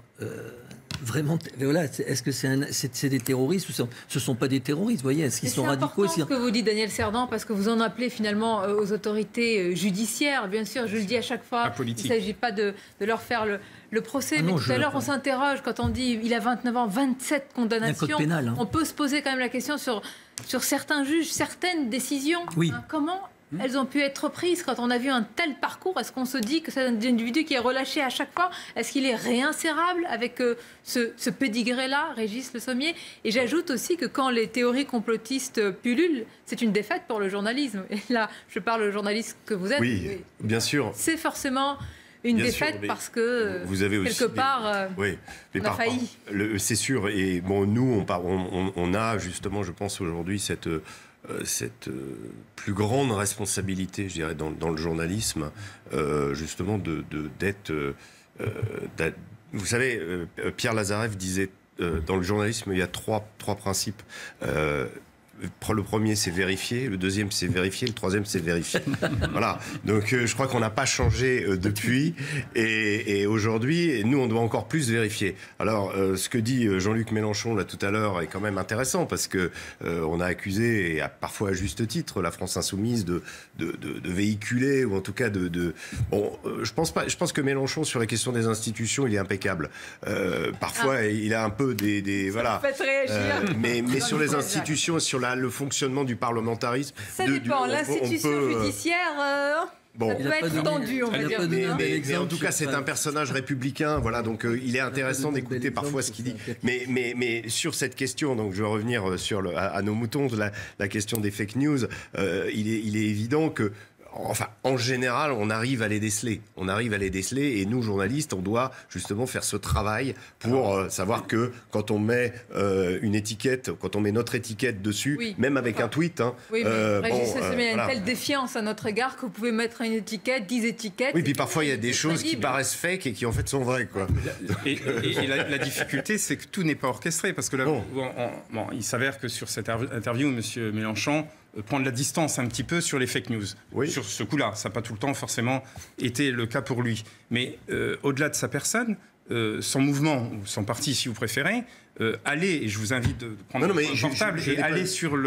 voilà, est-ce que c'est des terroristes ou ce ne sont pas des terroristes, vous voyez, est-ce qu'ils sont radicaux? C'est important ce que vous dites, Daniel Cerdan, parce que vous en appelez finalement aux autorités judiciaires. Bien sûr, je le dis à chaque fois, il ne s'agit pas de leur faire le procès. Mais tout à l'heure, on s'interroge quand on dit il a 29 ans, 27 condamnations. Un code pénal, hein. On peut se poser quand même la question sur certains juges, certaines décisions. Oui. Comment elles ont pu être prises quand on a vu un tel parcours? Est-ce qu'on se dit que c'est un individu qui est relâché à chaque fois? Est-ce qu'il est réinsérable avec ce pédigré-là, Régis Le Sommier? Et j'ajoute aussi que quand les théories complotistes pullulent, c'est une défaite pour le journalisme. Et là, je parle au journaliste que vous êtes. Oui, bien sûr. C'est forcément une défaite parce que, vous avez quelque part, on a failli. C'est sûr. Et bon, nous, on a justement, je pense, aujourd'hui, cette plus grande responsabilité, je dirais, dans le journalisme, justement, d'être... vous savez, Pierre Lazareff disait, dans le journalisme, il y a trois principes. Le premier, c'est vérifier. Le deuxième, c'est vérifier. Le troisième, c'est vérifier. Voilà. Donc, je crois qu'on n'a pas changé depuis. Et aujourd'hui, nous, on doit encore plus vérifier. Alors, ce que dit Jean-Luc Mélenchon, là, tout à l'heure, est quand même intéressant parce que on a accusé, et parfois à juste titre, la France Insoumise de véhiculer, ou en tout cas Bon, je pense que Mélenchon, sur la question des institutions, il est impeccable. Parfois, il a un peu voilà. Faites réagir. Mais sur les institutions, sur le fonctionnement du parlementarisme... Ça dépend. L'institution judiciaire... ça peut être tendu, on va dire. Mais en tout cas, c'est un personnage républicain, voilà, donc il est intéressant d'écouter parfois ce qu'il dit. Mais sur cette question, donc je vais revenir à nos moutons, la question des fake news, il est évident que Enfin, en général, on arrive à les déceler. Et nous, journalistes, on doit justement faire ce travail pour savoir que quand on met une étiquette, quand on met notre étiquette dessus, même avec un tweet... Hein, oui, mais Régis, il y a une telle défiance à notre égard que vous pouvez mettre une étiquette, 10 étiquettes... Oui, puis parfois, il y a des choses qui paraissent fake et qui, en fait, sont vraies, quoi. Et la difficulté, c'est que tout n'est pas orchestré. Parce que là, il s'avère que sur cette interview, M. Mélenchon prendre la distance un petit peu sur les fake news. Sur ce coup-là, ça n'a pas tout le temps forcément été le cas pour lui. Mais au-delà de sa personne, son mouvement, ou son parti si vous préférez, allez, et je vous invite de prendre votre portable et aller sur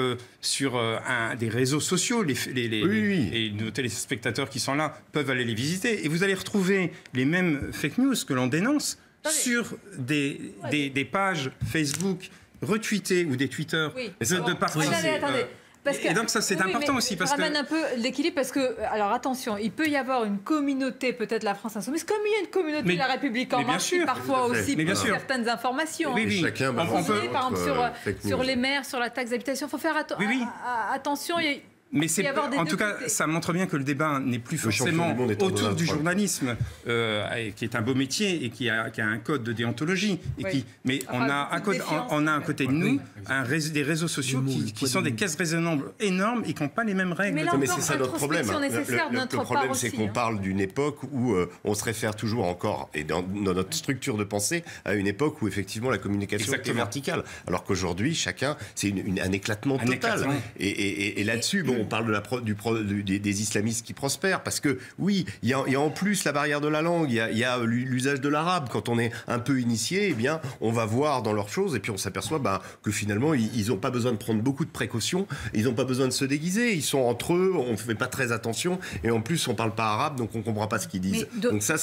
des réseaux sociaux, et nos téléspectateurs qui sont là peuvent aller les visiter, et vous allez retrouver les mêmes fake news que l'on dénonce sur des pages Facebook retweetées ou des Twitter de partis. Attendez. Et donc ça c'est important aussi parce que... ramène un peu l'équilibre parce que, alors attention, il peut y avoir une communauté, peut-être la France Insoumise, comme il y a une communauté de la République En Marche qui parfois aussi pour certaines informations. Oui. Chacun on peut, par exemple, sur les maires, sur la taxe d'habitation, il faut faire attention. Mais en tout cas, ça montre bien que le débat n'est plus forcément autour du journalisme, qui est un beau métier et qui a un code de déontologie. Mais on a un côté de nous des réseaux sociaux qui sont des caisses résonantes énormes et qui n'ont pas les mêmes règles. Mais c'est ça notre problème. Le problème, c'est qu'on parle d'une époque où on se réfère toujours encore, et dans notre structure de pensée, à une époque où effectivement la communication était verticale. Alors qu'aujourd'hui, chacun, c'est un éclatement total. Et là-dessus, on parle des islamistes qui prospèrent, parce que oui, il y a en plus la barrière de la langue, il y a l'usage de l'arabe. Quand on est un peu initié, eh bien, on va voir dans leurs choses, et puis on s'aperçoit que finalement, ils n'ont pas besoin de prendre beaucoup de précautions, ils n'ont pas besoin de se déguiser, ils sont entre eux, on ne fait pas très attention, et en plus, on ne parle pas arabe, donc on ne comprend pas ce qu'ils disent. Donc ça,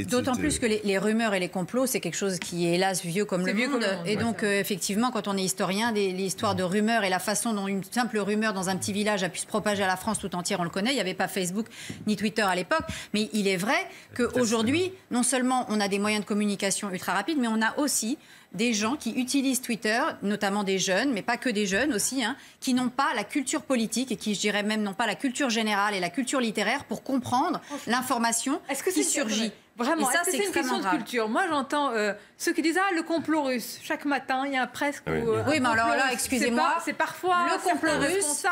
d'autant plus que les rumeurs et les complots, c'est quelque chose qui est, hélas, vieux comme le monde. Et donc, effectivement, quand on est historien, l'histoire de rumeurs et la façon dont une simple rumeur dans un petit village a pu se propager à la France tout entière, on le connaît. Il n'y avait pas Facebook ni Twitter à l'époque. Mais il est vrai qu'aujourd'hui, non seulement on a des moyens de communication ultra rapides, mais on a aussi des gens qui utilisent Twitter, notamment des jeunes, mais pas que des jeunes aussi, qui n'ont pas la culture politique et qui, je dirais même, n'ont pas la culture générale et la culture littéraire pour comprendre l'information qui surgit. Vraiment, c'est une question de culture. Moi, j'entends ceux qui disent le complot russe. Chaque matin, il y a un presque. Oui, mais alors là, excusez-moi, c'est parfois le complot russe.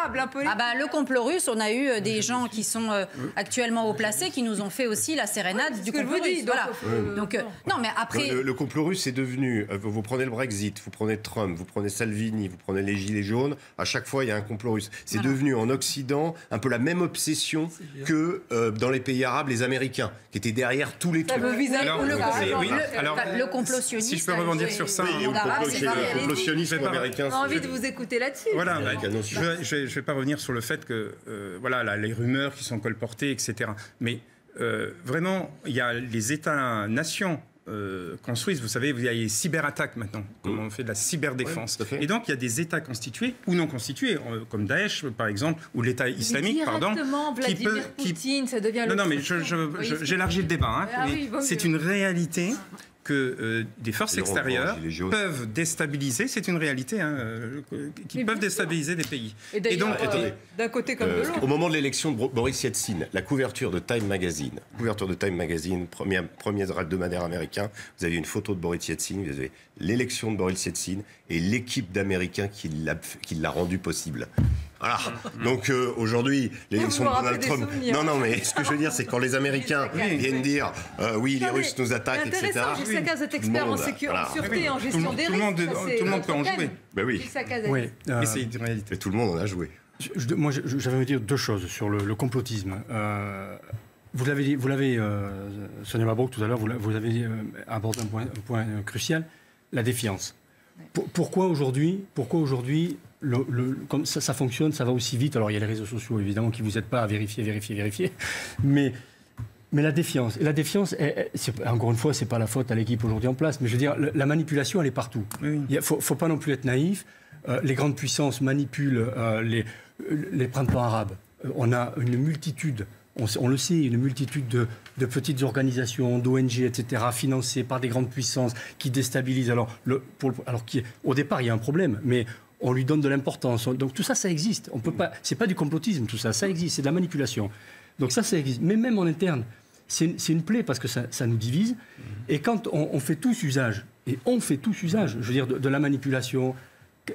Le complot russe, on a eu des gens qui sont actuellement haut placés qui nous ont fait aussi la sérénade du complot russe. Donc, non, mais après, le complot russe est devenu. Vous prenez le Brexit, vous prenez Trump, vous prenez Salvini, vous prenez les Gilets jaunes. À chaque fois, il y a un complot russe. C'est devenu en Occident un peu la même obsession que dans les pays arabes, les Américains, qui étaient derrière tous les trucs. Le complot sioniste. Si je peux rebondir sur ça, le complot sioniste américain. J'ai envie de vous écouter là-dessus. Voilà, je ne vais pas revenir sur le fait que les rumeurs qui sont colportées, etc. Mais vraiment, il y a les États-nations construisent, vous savez, il y a les cyberattaques maintenant, comme on fait de la cyberdéfense. Et donc, il y a des États constitués ou non constitués, comme Daesh, par exemple, ou l'État islamique, Vladimir Poutine, ça devient Non, mais j'élargis le débat. C'est une réalité que des forces extérieures peuvent déstabiliser, c'est une réalité, qui peuvent déstabiliser des pays. Et donc, d'un côté comme de l'autre. Au moment de l'élection de Boris Yeltsin, la couverture de Time Magazine, premier hebdomadaire américain, vous avez une photo de Boris Yeltsin, vous avez l'élection de Boris Yeltsin et l'équipe d'Américains qui l'a rendu possible. Voilà. Donc aujourd'hui, l'élection de Donald Trump. Non, mais ce que je veux dire, c'est quand les Américains viennent dire oui, les Russes nous attaquent, etc. Gilles Saccaz est expert en sûreté et en gestion des risques. Tout le monde peut en jouer. Ben oui. Mais c'est une réalité. Tout le monde en a joué. Moi, j'avais envie de dire deux choses sur le complotisme. Vous l'avez, Sonia Mabrouk, tout à l'heure, vous avez abordé un point crucial, la défiance. Pourquoi aujourd'hui, comme ça fonctionne, ça va aussi vite. Alors il y a les réseaux sociaux évidemment qui vous aident pas à vérifier. Mais la défiance. Et la défiance, encore une fois, c'est pas la faute à l'équipe aujourd'hui en place. Mais je veux dire, la manipulation, elle est partout. Il faut pas non plus être naïf. Les grandes puissances manipulent les printemps arabes. On a une multitude. On le sait, une multitude de petites organisations, d'ONG, etc., financées par des grandes puissances qui déstabilisent. Au départ, il y a un problème, mais on lui donne de l'importance. Donc tout ça, ça existe. On peut pas. C'est pas du complotisme, tout ça. Ça existe. C'est de la manipulation. Donc ça existe. Mais même en interne, c'est une plaie parce que ça nous divise. Et quand on fait tous usage, et on fait tous usage, je veux dire, de la manipulation,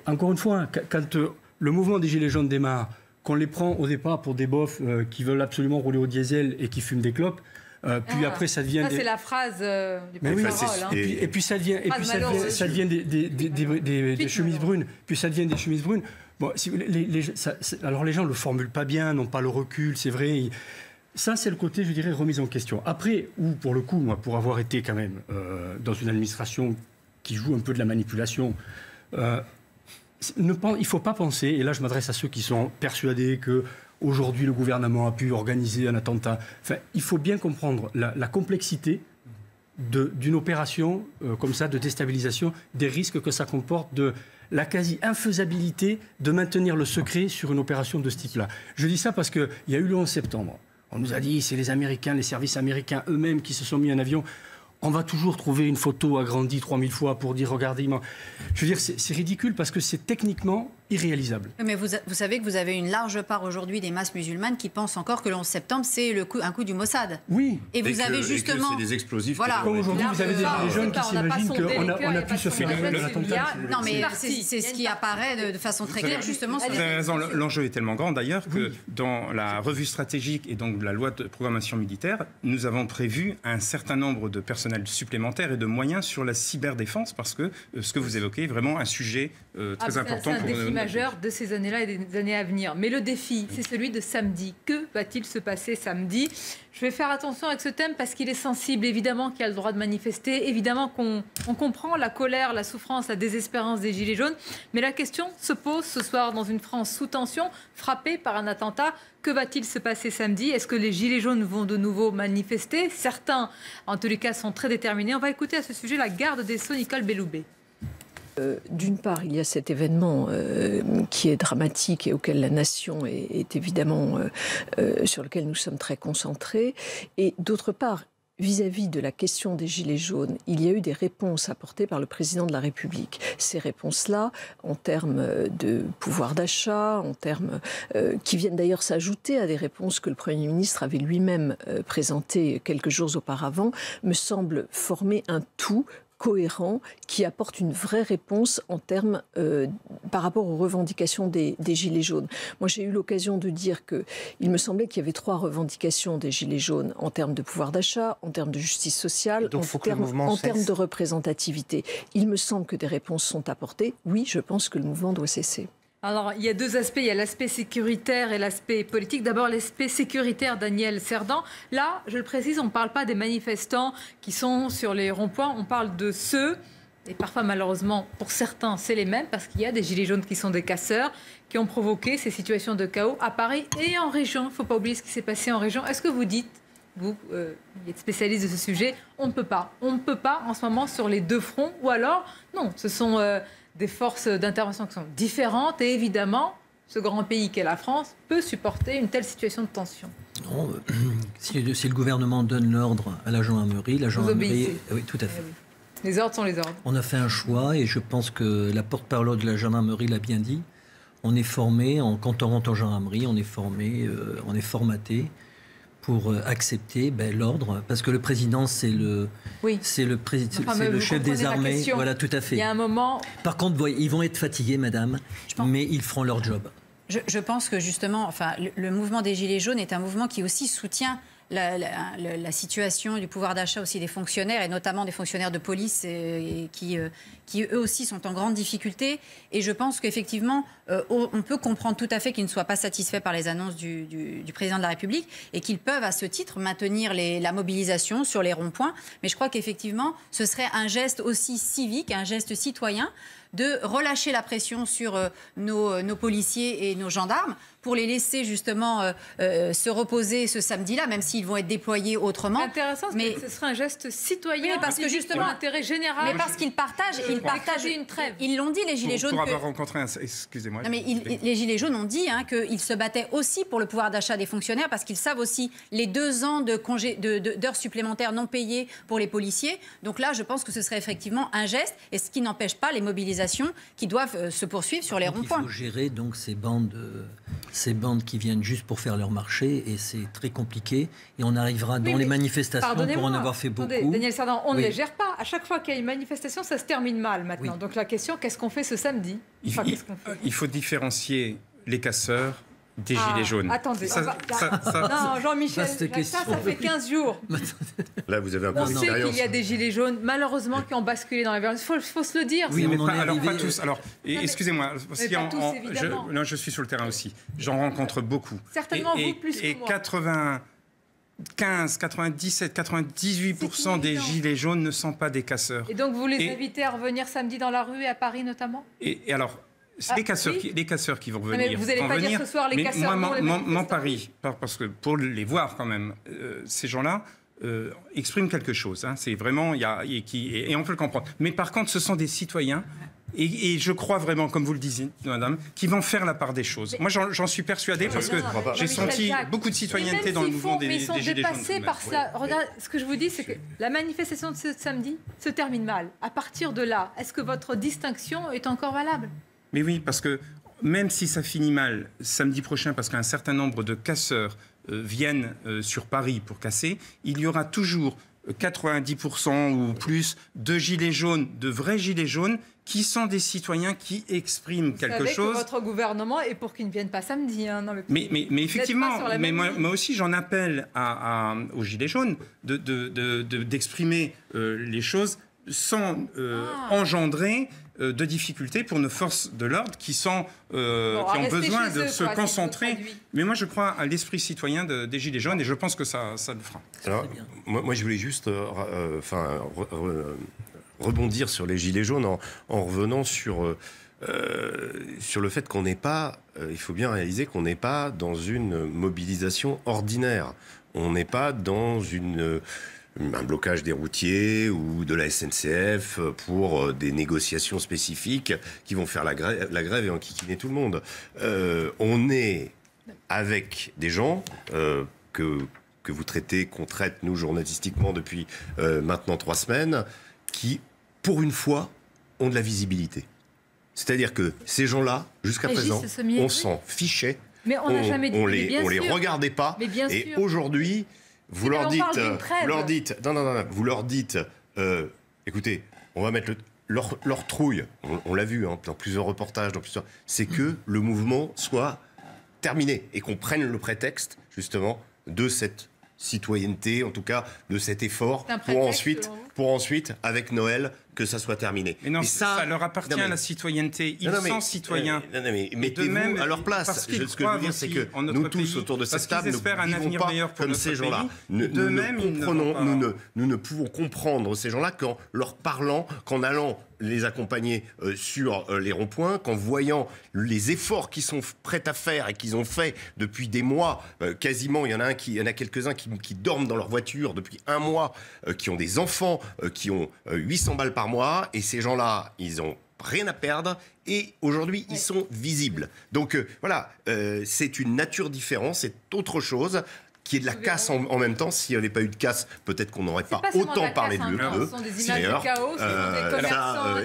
encore une fois, quand le mouvement des Gilets jaunes démarre, qu'on les prend au départ pour des bofs qui veulent absolument rouler au diesel et qui fument des clopes, puis après ça devient... Ça, c'est la phrase du porte-parole. Hein. Et puis ça devient, des chemises brunes. Puis ça devient des chemises brunes. Bon, alors les gens ne le formulent pas bien, n'ont pas le recul, c'est vrai. Ça, c'est le côté, je dirais, remise en question. Après, ou pour le coup, moi, pour avoir été quand même dans une administration qui joue un peu de la manipulation, il ne faut pas penser, et là je m'adresse à ceux qui sont persuadés qu'aujourd'hui le gouvernement a pu organiser un attentat. Enfin, il faut bien comprendre la complexité d'une opération comme ça, de déstabilisation, des risques que ça comporte, de la quasi-infaisabilité de maintenir le secret sur une opération de ce type-là. Je dis ça parce qu'il y a eu le 11 septembre. On nous a dit c'est les Américains, les services américains eux-mêmes qui se sont mis en avion. On va toujours trouver une photo agrandie 3000 fois pour dire regardez. Je veux dire, c'est ridicule parce que c'est techniquement irréalisable. Mais vous savez que vous avez une large part aujourd'hui des masses musulmanes qui pensent encore que le 11 septembre, c'est un coup du Mossad. Oui. Et vous avez justement... c'est des explosifs. Voilà. Comme aujourd'hui, vous avez des jeunes qui s'imaginent qu'on a pu se phénomène de l'attentat. Non, mais c'est ce qui apparaît de façon très claire, justement. Vous avez raison, l'enjeu est tellement grand d'ailleurs que dans la revue stratégique et donc la loi de programmation militaire, nous avons prévu un certain nombre de personnels supplémentaires et de moyens sur la cyberdéfense parce que ce que vous évoquez est vraiment un sujet très important pour nous. Majeur de ces années-là et des années à venir. Mais le défi, c'est celui de samedi. Que va-t-il se passer samedi? Je vais faire attention avec ce thème parce qu'il est sensible. Évidemment qu'il y a le droit de manifester. Évidemment qu'on comprend la colère, la souffrance, la désespérance des Gilets jaunes. Mais la question se pose ce soir dans une France sous tension, frappée par un attentat. Que va-t-il se passer samedi? Est-ce que les Gilets jaunes vont de nouveau manifester? Certains, en tous les cas, sont très déterminés. On va écouter à ce sujet la garde des Sceaux, Nicole Belloubet. D'une part, il y a cet événement qui est dramatique et auquel la nation est évidemment sur lequel nous sommes très concentrés. Et d'autre part, vis-à-vis de la question des Gilets jaunes, il y a eu des réponses apportées par le président de la République. Ces réponses-là, en termes de pouvoir d'achat, en termes qui viennent d'ailleurs s'ajouter à des réponses que le Premier ministre avait lui-même présentées quelques jours auparavant, me semblent former un tout cohérent qui apporte une vraie réponse en termes par rapport aux revendications des Gilets jaunes. Moi, j'ai eu l'occasion de dire qu'il me semblait qu'il y avait 3 revendications des Gilets jaunes en termes de pouvoir d'achat, en termes de justice sociale, en termes de représentativité. Il me semble que des réponses sont apportées. Oui, je pense que le mouvement doit cesser. Alors, il y a 2 aspects. Il y a l'aspect sécuritaire et l'aspect politique. D'abord, l'aspect sécuritaire, Daniel Cerdan. Là, je le précise, on ne parle pas des manifestants qui sont sur les ronds-points. On parle de ceux, et parfois, malheureusement, pour certains, c'est les mêmes, parce qu'il y a des Gilets jaunes qui sont des casseurs, qui ont provoqué ces situations de chaos à Paris et en région. Il ne faut pas oublier ce qui s'est passé en région. Est-ce que vous dites, vous êtes spécialiste de ce sujet, on ne peut pas. On ne peut pas, en ce moment, sur les 2 fronts. Ou alors, non, ce sont... des forces d'intervention qui sont différentes et évidemment, ce grand pays qu'est la France peut supporter une telle situation de tension. Non, si le gouvernement donne l'ordre à la gendarmerie, oui, tout à fait. Oui. Les ordres sont les ordres. On a fait un choix et je pense que la porte-parole de la gendarmerie l'a bien dit. On est formé, quand on rentre en gendarmerie, on est formé, on est formaté pour accepter l'ordre, parce que le président, c'est le chef des armées. Voilà, tout à fait. Il y a un moment... Par contre, ils vont être fatigués, madame, mais ils feront leur job. Je pense que justement, le mouvement des Gilets jaunes est un mouvement qui aussi soutient la situation du pouvoir d'achat aussi des fonctionnaires, et notamment des fonctionnaires de police qui eux aussi sont en grande difficulté. Et je pense qu'effectivement, on peut comprendre tout à fait qu'ils ne soient pas satisfaits par les annonces du président de la République et qu'ils peuvent à ce titre maintenir la mobilisation sur les ronds-points. Mais je crois qu'effectivement, ce serait un geste aussi civique, un geste citoyen, de relâcher la pression sur nos policiers et nos gendarmes pour les laisser justement se reposer ce samedi-là, même s'ils vont être déployés autrement. C'est intéressant, mais ce serait un geste citoyen, oui, parce que justement l'intérêt général. Mais parce qu'ils partagent une trêve. Ils l'ont dit, les Gilets jaunes. Pour avoir rencontré excusez-moi. Non, mais les Gilets jaunes ont dit qu'ils se battaient aussi pour le pouvoir d'achat des fonctionnaires, parce qu'ils savent aussi les 2 ans d'heures supplémentaires non payées pour les policiers. Donc là, je pense que ce serait effectivement un geste, et ce qui n'empêche pas les mobilisations mobilisations qui doivent se poursuivre sur les ronds-points. Il faut gérer donc ces bandes qui viennent juste pour faire leur marché, et c'est très compliqué. Et on arrivera dans les manifestations pour en avoir fait beaucoup. Daniel Cerdan, on ne les gère pas. À chaque fois qu'il y a une manifestation, ça se termine mal maintenant. Donc la question, qu'est-ce qu'on fait ce samedi? Il faut différencier les casseurs des gilets jaunes. Attendez. Non, Jean-Michel, ça fait 15 jours. Là, vous avez un peu On sait d'expérience. qu'il y a des gilets jaunes, malheureusement, qui ont basculé dans la violence. Il faut se le dire. Oui, mais pas tous. Alors, excusez-moi, je suis sur le terrain aussi. J'en rencontre beaucoup. Certainement vous plus que moi. 98% des gilets jaunes ne sont pas des casseurs. Et donc, vous les invitez à revenir samedi dans la rue, à Paris notamment? Et alors, c'est les casseurs qui vont revenir. Mais vous n'allez pas dire ce soir les casseurs. Mon pari, parce que pour les voir quand même, ces gens-là expriment quelque chose. Hein, c'est vraiment, et on peut le comprendre. Mais par contre, ce sont des citoyens. Et je crois vraiment, comme vous le disiez, madame, qui vont faire la part des choses. Moi, j'en suis persuadé parce que j'ai senti beaucoup de citoyenneté dans le mouvement des Gilets jaunes. Mais ils sont dépassés par cela. Regarde, ce que je vous dis, c'est que la manifestation de ce samedi se termine mal. À partir de là, est-ce que votre distinction est encore valable? Mais oui, parce que même si ça finit mal samedi prochain, parce qu'un certain nombre de casseurs viennent sur Paris pour casser, il y aura toujours 90% ou plus de gilets jaunes, de vrais gilets jaunes, qui sont des citoyens qui expriment quelque chose. Que votre gouvernement est pour qu'ils ne viennent pas samedi. Hein, mais effectivement, moi aussi j'en appelle aux gilets jaunes d'exprimer les choses sans engendrer de difficultés pour nos forces de l'ordre qui ont besoin de se concentrer. Mais moi, je crois à l'esprit citoyen des Gilets jaunes et je pense que ça le fera. Alors, moi, je voulais juste rebondir sur les Gilets jaunes en revenant sur le fait qu'on n'est pas, il faut bien réaliser qu'on n'est pas dans une mobilisation ordinaire. On n'est pas dans un blocage des routiers ou de la SNCF pour des négociations spécifiques qui vont faire la grève et enquiquiner tout le monde. On est avec des gens que vous traitez, qu'on traite, nous, journalistiquement, depuis maintenant 3 semaines, qui, pour une fois, ont de la visibilité. C'est-à-dire que ces gens-là, jusqu'à présent, on s'en fichait. Mais on n'a jamais dit, on les regardait pas. Et aujourd'hui, vous leur dites, écoutez, on va mettre leur trouille. On l'a vu dans plusieurs reportages, c'est que le mouvement soit terminé et qu'on prenne le prétexte justement de cette citoyenneté, en tout cas de cet effort, pour ensuite, avec Noël, que ça soit terminé. Mais non, ça leur appartient à la citoyenneté. Ils sont citoyens. Mais mettez-vous à leur place. Ce que je veux dire, c'est que nous tous autour de cette table, nous ne vivons pas comme ces gens-là. Nous ne pouvons comprendre ces gens-là qu'en leur parlant, qu'en allant les accompagner sur les ronds-points, qu'en voyant les efforts qu'ils sont prêts à faire et qu'ils ont fait depuis des mois, quasiment, il y en a quelques-uns qui dorment dans leur voiture depuis 1 mois, qui ont des enfants, qui ont 800 balles par mois, et ces gens-là, ils ont rien à perdre, et aujourd'hui, ils sont visibles. Donc voilà, c'est une nature différente, c'est autre chose, qui est de la casse en même temps. S'il n'y avait pas eu de casse, peut-être qu'on n'aurait pas autant parlé d'eux.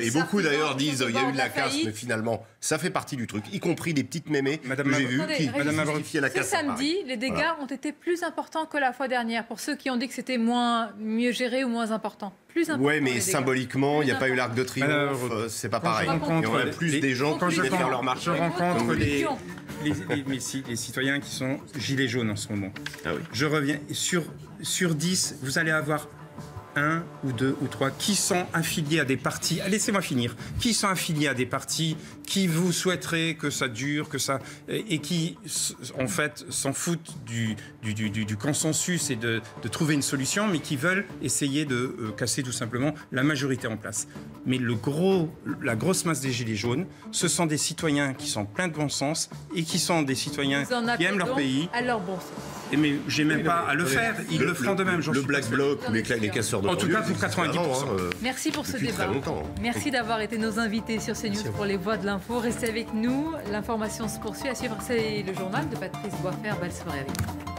Et beaucoup d'ailleurs disent il y a eu de la casse, mais finalement, ça fait partie du truc, y compris des petites mémées que j'ai vues qui justifiaient la casse. Ce samedi, les dégâts ont été plus importants que la fois dernière, pour ceux qui ont dit que c'était mieux géré ou moins important. Oui, mais symboliquement, il n'y a pas eu l'Arc de Triomphe, c'est pas pareil. Il y en a plus des gens qui viennent faire leur marche. Je rencontre les citoyens qui sont gilets jaunes en ce moment. Je reviens, sur 10, vous allez avoir 1 ou 2 ou 3 qui sont affiliés à des partis, laissez-moi finir, qui sont affiliés à des partis qui vous souhaiteraient que ça dure, et qui en fait s'en foutent du consensus et de trouver une solution, mais qui veulent essayer de casser tout simplement la majorité en place. Mais la grosse masse des gilets jaunes, ce sont des citoyens qui sont pleins de bon sens et qui sont des citoyens qui aiment leur pays. À leur bon sens. Mais j'ai même pas à le faire, ils le feront de même. Le Black Bloc ou les casseurs de en tout cas pour 90%. Merci pour ce débat. Merci d'avoir été nos invités sur CNews pour les voix de l'info. Restez avec nous, l'information se poursuit. À suivre, c'est le journal de Patrice Boisfer. Belle soirée avec vous.